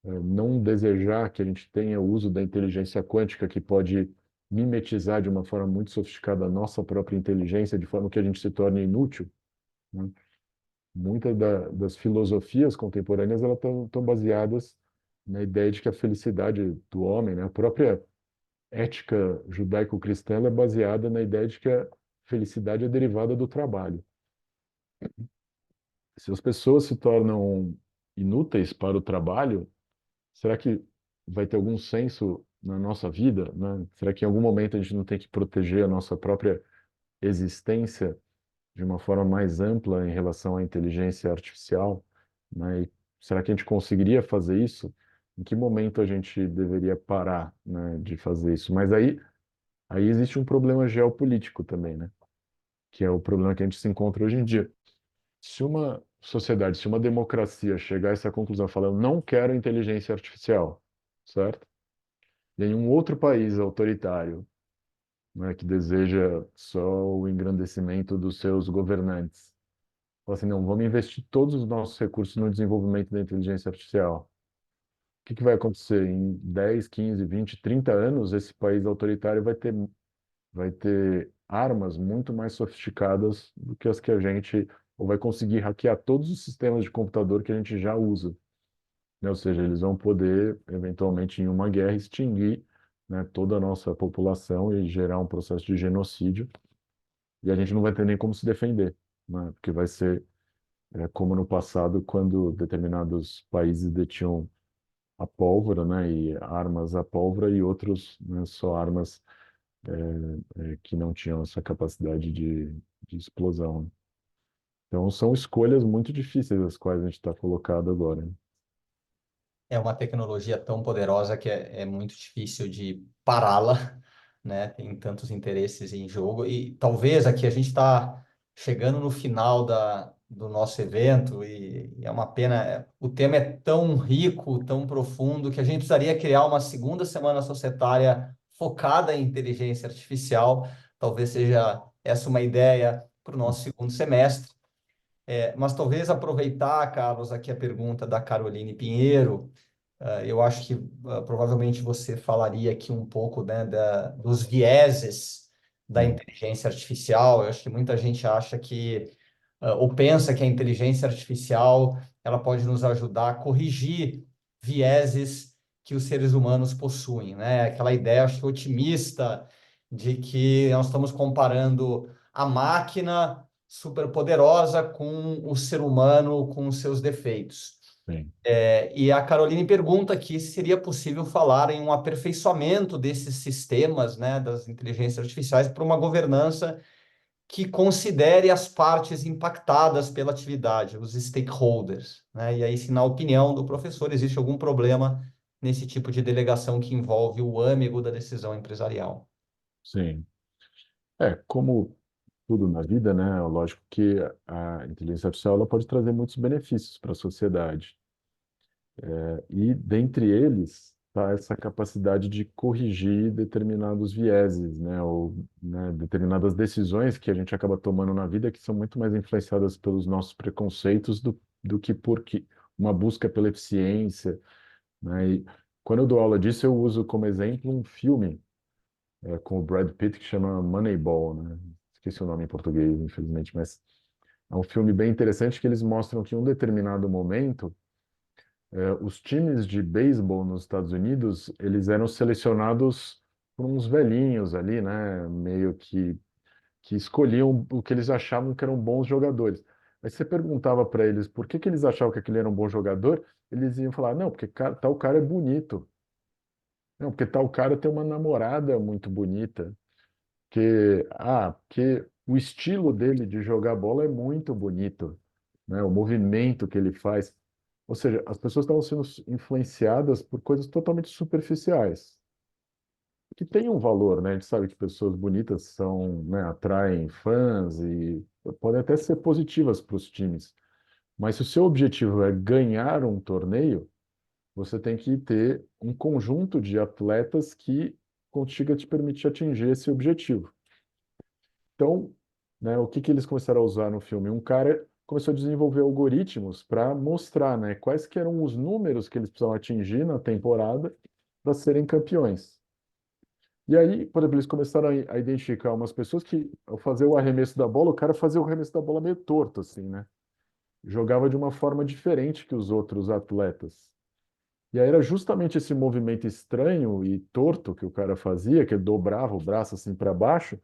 não desejar que a gente tenha o uso da inteligência quântica que pode mimetizar de uma forma muito sofisticada a nossa própria inteligência, de forma que a gente se torne inútil, né? Muitas das filosofias contemporâneas elas estão baseadas na ideia de que a felicidade do homem, né, a própria ética judaico-cristã ela é baseada na ideia de que a felicidade é derivada do trabalho. Se as pessoas se tornam inúteis para o trabalho, será que vai ter algum senso na nossa vida, né? Será que em algum momento a gente não tem que proteger a nossa própria existência de uma forma mais ampla em relação à inteligência artificial, né? E será que a gente conseguiria fazer isso? Em que momento a gente deveria parar, né, de fazer isso? Mas aí existe um problema geopolítico também, né? Que é o problema que a gente se encontra hoje em dia. Se uma sociedade, se uma democracia chegar a essa conclusão, falar, eu não quero inteligência artificial, certo? E em um outro país autoritário, né, que deseja só o engrandecimento dos seus governantes, fala assim, não, vamos investir todos os nossos recursos no desenvolvimento da inteligência artificial. O que que vai acontecer? Em 10, 15, 20, 30 anos, esse país autoritário vai ter armas muito mais sofisticadas do que as que a gente, ou vai conseguir hackear todos os sistemas de computador que a gente já usa, né? Ou seja, eles vão poder, eventualmente, em uma guerra, extinguir, né, toda a nossa população e gerar um processo de genocídio, e a gente não vai ter nem como se defender, né? Porque vai ser como no passado, quando determinados países detinham a pólvora, né, e armas à pólvora, e outros, né, só armas que não tinham essa capacidade de explosão, né? Então, são escolhas muito difíceis as quais a gente está colocado agora, né? É uma tecnologia tão poderosa que é muito difícil de pará-la, né? Tem tantos interesses em jogo e talvez aqui a gente está chegando no final do nosso evento e é uma pena. O tema é tão rico, tão profundo que a gente precisaria criar uma segunda semana societária focada em inteligência artificial. Talvez seja essa uma ideia para o nosso segundo semestre. Mas talvez aproveitar, Carlos, aqui a pergunta da Caroline Pinheiro. Eu acho que provavelmente você falaria aqui um pouco, né, dos vieses da Sim, inteligência artificial. Eu acho que muita gente acha que, ou pensa que a inteligência artificial ela pode nos ajudar a corrigir vieses que os seres humanos possuem, né? Aquela ideia, acho que otimista, de que nós estamos comparando a máquina superpoderosa com o ser humano com os seus defeitos. sim, E a Caroline pergunta aqui se seria possível falar em um aperfeiçoamento desses sistemas, né, das inteligências artificiais, para uma governança que considere as partes impactadas pela atividade, os stakeholders, né? E aí, se na opinião do professor existe algum problema nesse tipo de delegação que envolve o âmago da decisão empresarial. sim. Como tudo na vida, né? Lógico que a inteligência artificial ela pode trazer muitos benefícios para a sociedade. E dentre eles aumentar essa capacidade de corrigir determinados vieses, né, ou, né, determinadas decisões que a gente acaba tomando na vida que são muito mais influenciadas pelos nossos preconceitos do que uma busca pela eficiência, né? E quando eu dou aula disso, eu uso como exemplo um filme com o Brad Pitt que chama Moneyball, né? Esqueci o nome em português, infelizmente, mas é um filme bem interessante que eles mostram que em um determinado momento os times de beisebol nos Estados Unidos, eles eram selecionados por uns velhinhos ali, né? Meio que escolhiam o que eles achavam que eram bons jogadores. Aí você perguntava para eles por que eles achavam que aquele era um bom jogador, eles iam falar, não, porque tal cara é bonito. Não, porque tal cara tem uma namorada muito bonita. Porque o estilo dele de jogar bola é muito bonito, né? O movimento que ele faz. Ou seja, as pessoas estavam sendo influenciadas por coisas totalmente superficiais, que têm um valor, né? A gente sabe que pessoas bonitas são, né, atraem fãs e podem até ser positivas para os times. Mas se o seu objetivo é ganhar um torneio, você tem que ter um conjunto de atletas que consiga te permitir atingir esse objetivo. Então, né, o que que eles começaram a usar no filme? Um cara começou a desenvolver algoritmos para mostrar, né, quais que eram os números que eles precisavam atingir na temporada para serem campeões. E aí, por exemplo, eles começaram a identificar umas pessoas que, ao fazer o arremesso da bola, o cara fazia o arremesso da bola meio torto, assim, né? Jogava de uma forma diferente que os outros atletas. E aí era justamente esse movimento estranho e torto que o cara fazia, que ele dobrava o braço assim para baixo,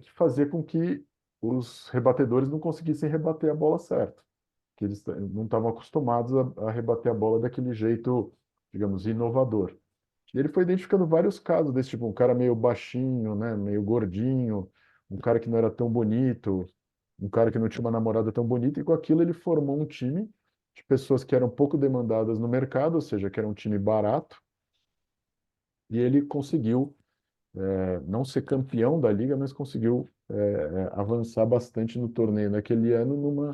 que fazia com que os rebatedores não conseguissem rebater a bola certo, que eles não estavam acostumados a rebater a bola daquele jeito, digamos, inovador. E ele foi identificando vários casos desse tipo, um cara meio baixinho, né, meio gordinho, um cara que não era tão bonito, um cara que não tinha uma namorada tão bonita, e com aquilo ele formou um time de pessoas que eram pouco demandadas no mercado, ou seja, que era um time barato, e ele conseguiu não ser campeão da liga, mas conseguiu avançar bastante no torneio naquele ano numa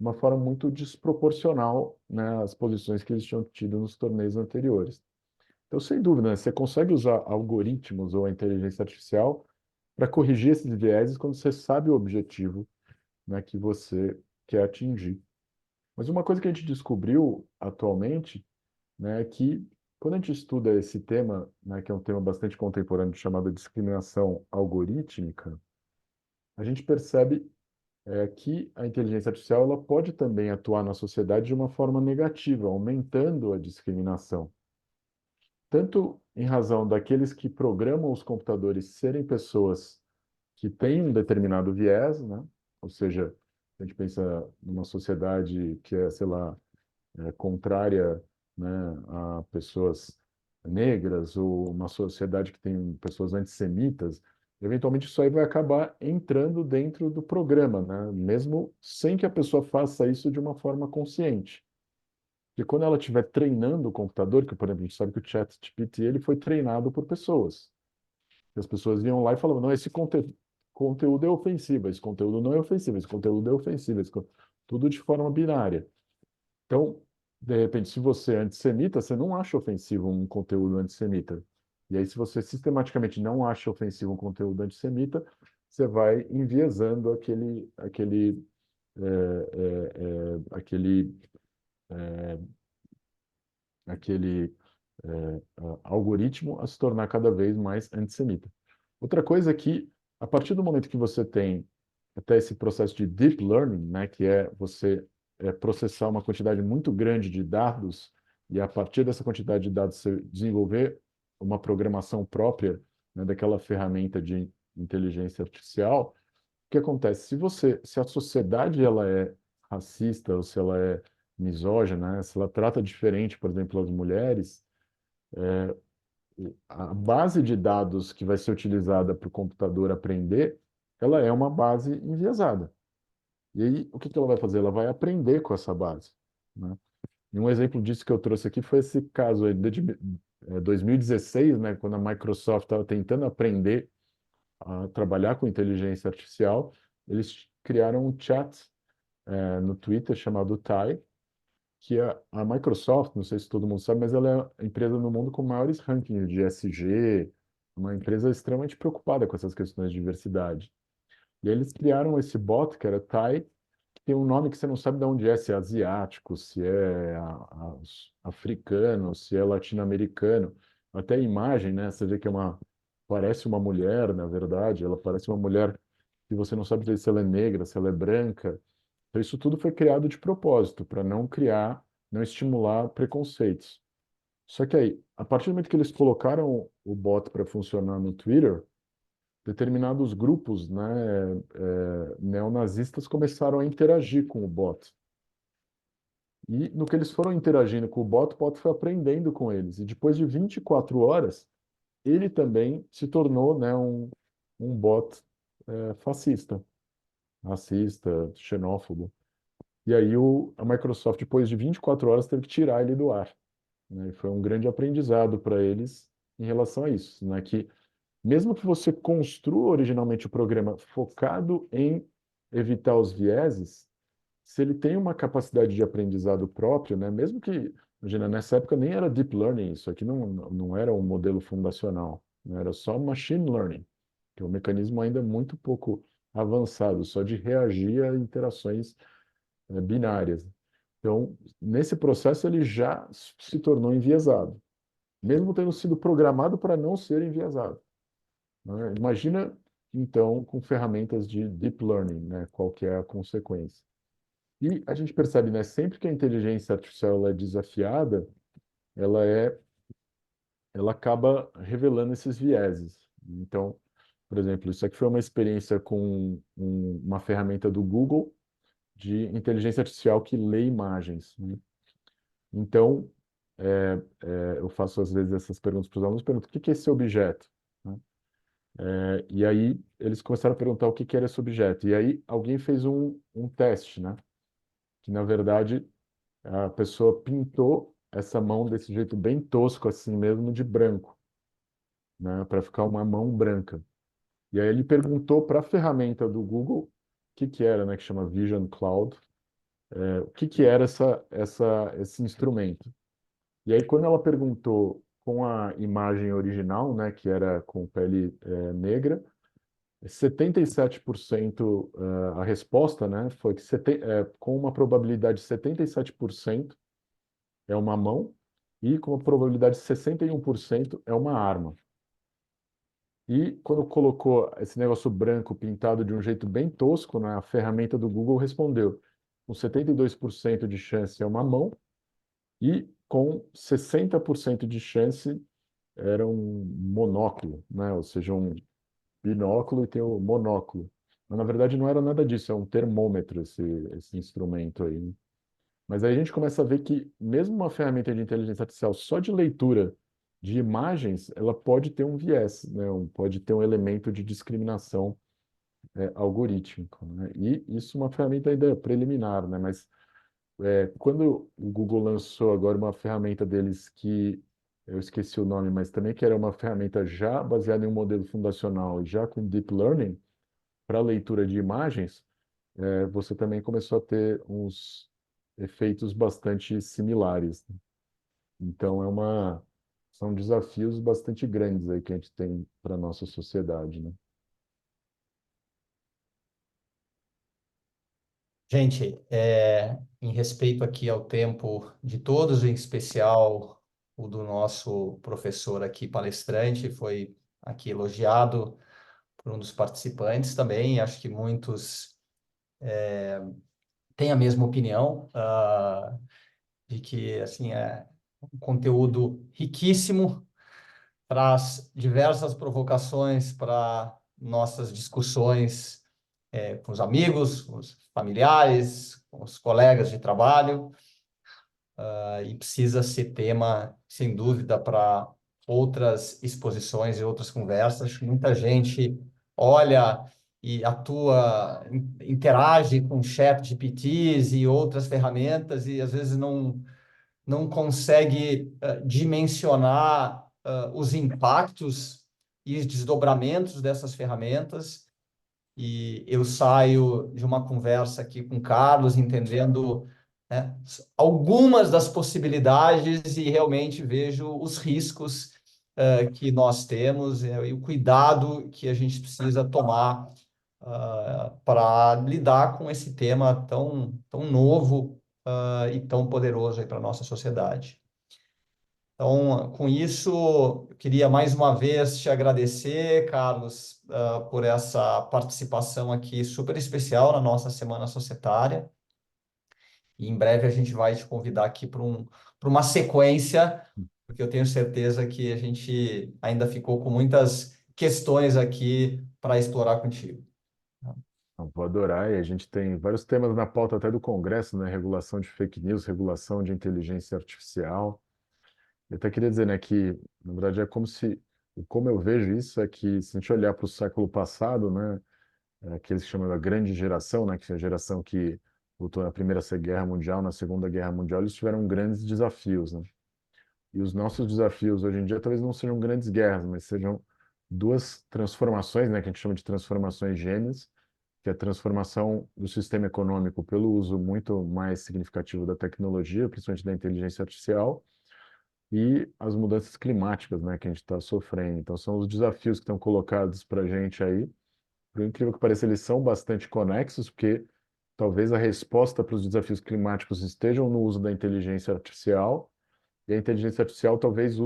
uma forma muito desproporcional, né, às posições que eles tinham tido nos torneios anteriores. Então, sem dúvida, né, você consegue usar algoritmos ou a inteligência artificial para corrigir esses vieses quando você sabe o objetivo, né, que você quer atingir. Mas uma coisa que a gente descobriu atualmente, né, é que quando a gente estuda esse tema, né, que é um tema bastante contemporâneo chamado discriminação algorítmica, a gente percebe que a inteligência artificial ela pode também atuar na sociedade de uma forma negativa, aumentando a discriminação. Tanto em razão daqueles que programam os computadores serem pessoas que têm um determinado viés, né? Ou seja, a gente pensa numa sociedade que é, sei lá, contrária, né, a pessoas negras ou uma sociedade que tem pessoas antissemitas, eventualmente isso aí vai acabar entrando dentro do programa, né? Mesmo sem que a pessoa faça isso de uma forma consciente. Porque quando ela estiver treinando o computador, que por exemplo, a gente sabe que o ChatGPT ele foi treinado por pessoas. E as pessoas iam lá e falavam, não, esse conteúdo é ofensivo, esse conteúdo não é ofensivo, esse conteúdo é ofensivo, tudo de forma binária. Então, de repente, se você é antissemita, você não acha ofensivo um conteúdo antissemita. E aí, se você sistematicamente não acha ofensivo um conteúdo antissemita, você vai enviesando aquele, aquele algoritmo a se tornar cada vez mais antissemita. Outra coisa é que, a partir do momento que você tem até esse processo de deep learning, né, que é você processar uma quantidade muito grande de dados e a partir dessa quantidade de dados você desenvolver uma programação própria, né, daquela ferramenta de inteligência artificial, o que acontece? Se a sociedade ela é racista ou se ela é misógina, né, se ela trata diferente, por exemplo, as mulheres, a base de dados que vai ser utilizada para o computador aprender, ela é uma base enviesada. E aí, o que que ela vai fazer? Ela vai aprender com essa base, né? E um exemplo disso que eu trouxe aqui foi esse caso aí de 2016, né, quando a Microsoft estava tentando aprender a trabalhar com inteligência artificial, eles criaram um chat no Twitter chamado Tai, que a Microsoft, não sei se todo mundo sabe, mas ela é a empresa no mundo com maiores rankings de ESG, uma empresa extremamente preocupada com essas questões de diversidade. E aí eles criaram esse bot, que era Tai, que tem um nome que você não sabe de onde é, se é asiático, se é africano, se é latino-americano. Até a imagem, né? Você vê que parece uma mulher, na verdade, ela parece uma mulher que você não sabe dizer se ela é negra, se ela é branca. Então, isso tudo foi criado de propósito, para não criar, não estimular preconceitos. Só que aí, a partir do momento que eles colocaram o bot para funcionar no Twitter, determinados grupos, né, neonazistas começaram a interagir com o bot. E no que eles foram interagindo com o bot foi aprendendo com eles. E depois de 24 horas, ele também se tornou, né, um bot fascista, racista, xenófobo. E aí a Microsoft, depois de 24 horas, teve que tirar ele do ar, né? E foi um grande aprendizado para eles em relação a isso, né? Que mesmo que você construa originalmente o programa focado em evitar os vieses, se ele tem uma capacidade de aprendizado próprio, né? Mesmo que, imagina, nessa época nem era deep learning, isso aqui não era um modelo fundacional, né? Era só machine learning, que é um mecanismo ainda muito pouco avançado, só de reagir a interações binárias. Então, nesse processo, ele já se tornou enviesado, mesmo tendo sido programado para não ser enviesado, né? Imagina, então, com ferramentas de deep learning, né? Qual que é a consequência? E a gente percebe, né? Sempre que a inteligência artificial ela é desafiada, ela é, ela acaba revelando esses vieses. Então, por exemplo, isso aqui foi uma experiência com uma ferramenta do Google de inteligência artificial que lê imagens, né? Então, eu faço às vezes essas perguntas para os alunos, pergunto, o que que é esse objeto? Né? E aí eles começaram a perguntar o que que era esse objeto. E aí alguém fez um teste, né? Que na verdade a pessoa pintou essa mão desse jeito bem tosco assim mesmo de branco, né? Para ficar uma mão branca. E aí ele perguntou para a ferramenta do Google o que que era, né? Que chama Vision Cloud, o que que era esse instrumento. E aí, quando ela perguntou com a imagem original, né, que era com pele negra, 77% a resposta, né, foi que com uma probabilidade de 77% é uma mão e com uma probabilidade de 61% é uma arma. E quando colocou esse negócio branco pintado de um jeito bem tosco, né, a ferramenta do Google respondeu com 72% de chance é uma mão e com 60% de chance era um monóculo, né? Ou seja, um binóculo e tem o monóculo. Mas na verdade não era nada disso, é um termômetro esse instrumento aí, né? Mas aí a gente começa a ver que mesmo uma ferramenta de inteligência artificial só de leitura de imagens, ela pode ter um viés, né? Pode ter um elemento de discriminação algorítmico, né? E isso é uma ferramenta ainda preliminar, né? Mas quando o Google lançou agora uma ferramenta deles que eu esqueci o nome, mas também que era uma ferramenta já baseada em um modelo fundacional e já com deep learning para leitura de imagens, você também começou a ter uns efeitos bastante similares, né? Então são desafios bastante grandes aí que a gente tem para a nossa sociedade, né? Gente, em respeito aqui ao tempo de todos, em especial o do nosso professor aqui, palestrante, foi aqui elogiado por um dos participantes também. Acho que muitos têm a mesma opinião, de que assim é um conteúdo riquíssimo, traz diversas provocações para nossas discussões com os amigos, com os familiares, com os colegas de trabalho, e precisa ser tema, sem dúvida, para outras exposições e outras conversas. Muita gente olha e atua, interage com chat GPTs e outras ferramentas e às vezes não consegue dimensionar os impactos e os desdobramentos dessas ferramentas. E eu saio de uma conversa aqui com o Carlos entendendo né, algumas das possibilidades e realmente vejo os riscos que nós temos e o cuidado que a gente precisa tomar para lidar com esse tema tão novo e tão poderoso para a nossa sociedade. Então, com isso, eu queria mais uma vez te agradecer, Carlos, por essa participação aqui super especial na nossa Semana Societária. E em breve a gente vai te convidar aqui para uma sequência, porque eu tenho certeza que a gente ainda ficou com muitas questões aqui para explorar contigo. Eu vou adorar, e a gente tem vários temas na pauta até do Congresso, né? Regulação de fake news, regulação de inteligência artificial. Eu até queria dizer, né, que, na verdade, é como eu vejo isso é que, se a gente olhar para o século passado, né, que eles chamam da grande geração, né, que é a geração que lutou na Primeira Guerra Mundial, na Segunda Guerra Mundial, eles tiveram grandes desafios, né? E os nossos desafios hoje em dia talvez não sejam grandes guerras, mas sejam duas transformações, né, que a gente chama de transformações gêmeas, que é a transformação do sistema econômico pelo uso muito mais significativo da tecnologia, principalmente da inteligência artificial, e as mudanças climáticas, né, que a gente está sofrendo. Então, são os desafios que estão colocados para a gente aí. Por incrível que pareça, eles são bastante conexos, porque talvez a resposta para os desafios climáticos estejam no uso da inteligência artificial, e a inteligência artificial talvez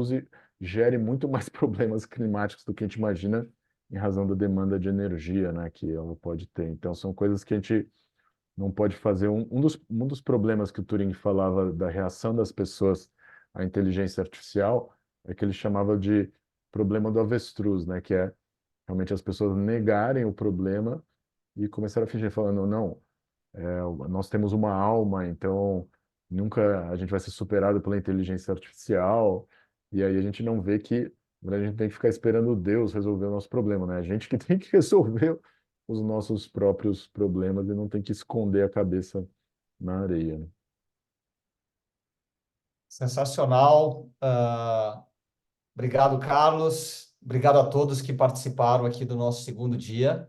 gere muito mais problemas climáticos do que a gente imagina em razão da demanda de energia, né, que ela pode ter. Então, são coisas que a gente não pode fazer. Um dos problemas que o Turing falava da reação das pessoas à inteligência artificial é que ele chamava de problema do avestruz, né, que é realmente as pessoas negarem o problema e começaram a fingir, falando, não, nós temos uma alma, então nunca a gente vai ser superado pela inteligência artificial. E aí a gente não vê que a gente tem que ficar esperando Deus resolver o nosso problema, né? A gente que tem que resolver os nossos próprios problemas e não tem que esconder a cabeça na areia, né? Sensacional. Obrigado, Carlos. Obrigado a todos que participaram aqui do nosso segundo dia,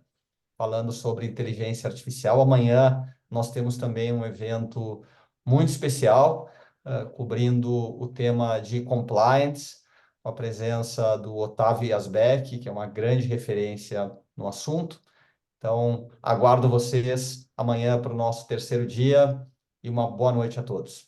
falando sobre inteligência artificial. Amanhã nós temos também um evento muito especial, cobrindo o tema de compliance, com a presença do Otávio Yazbek, que é uma grande referência no assunto. Então, aguardo vocês amanhã para o nosso terceiro dia e uma boa noite a todos.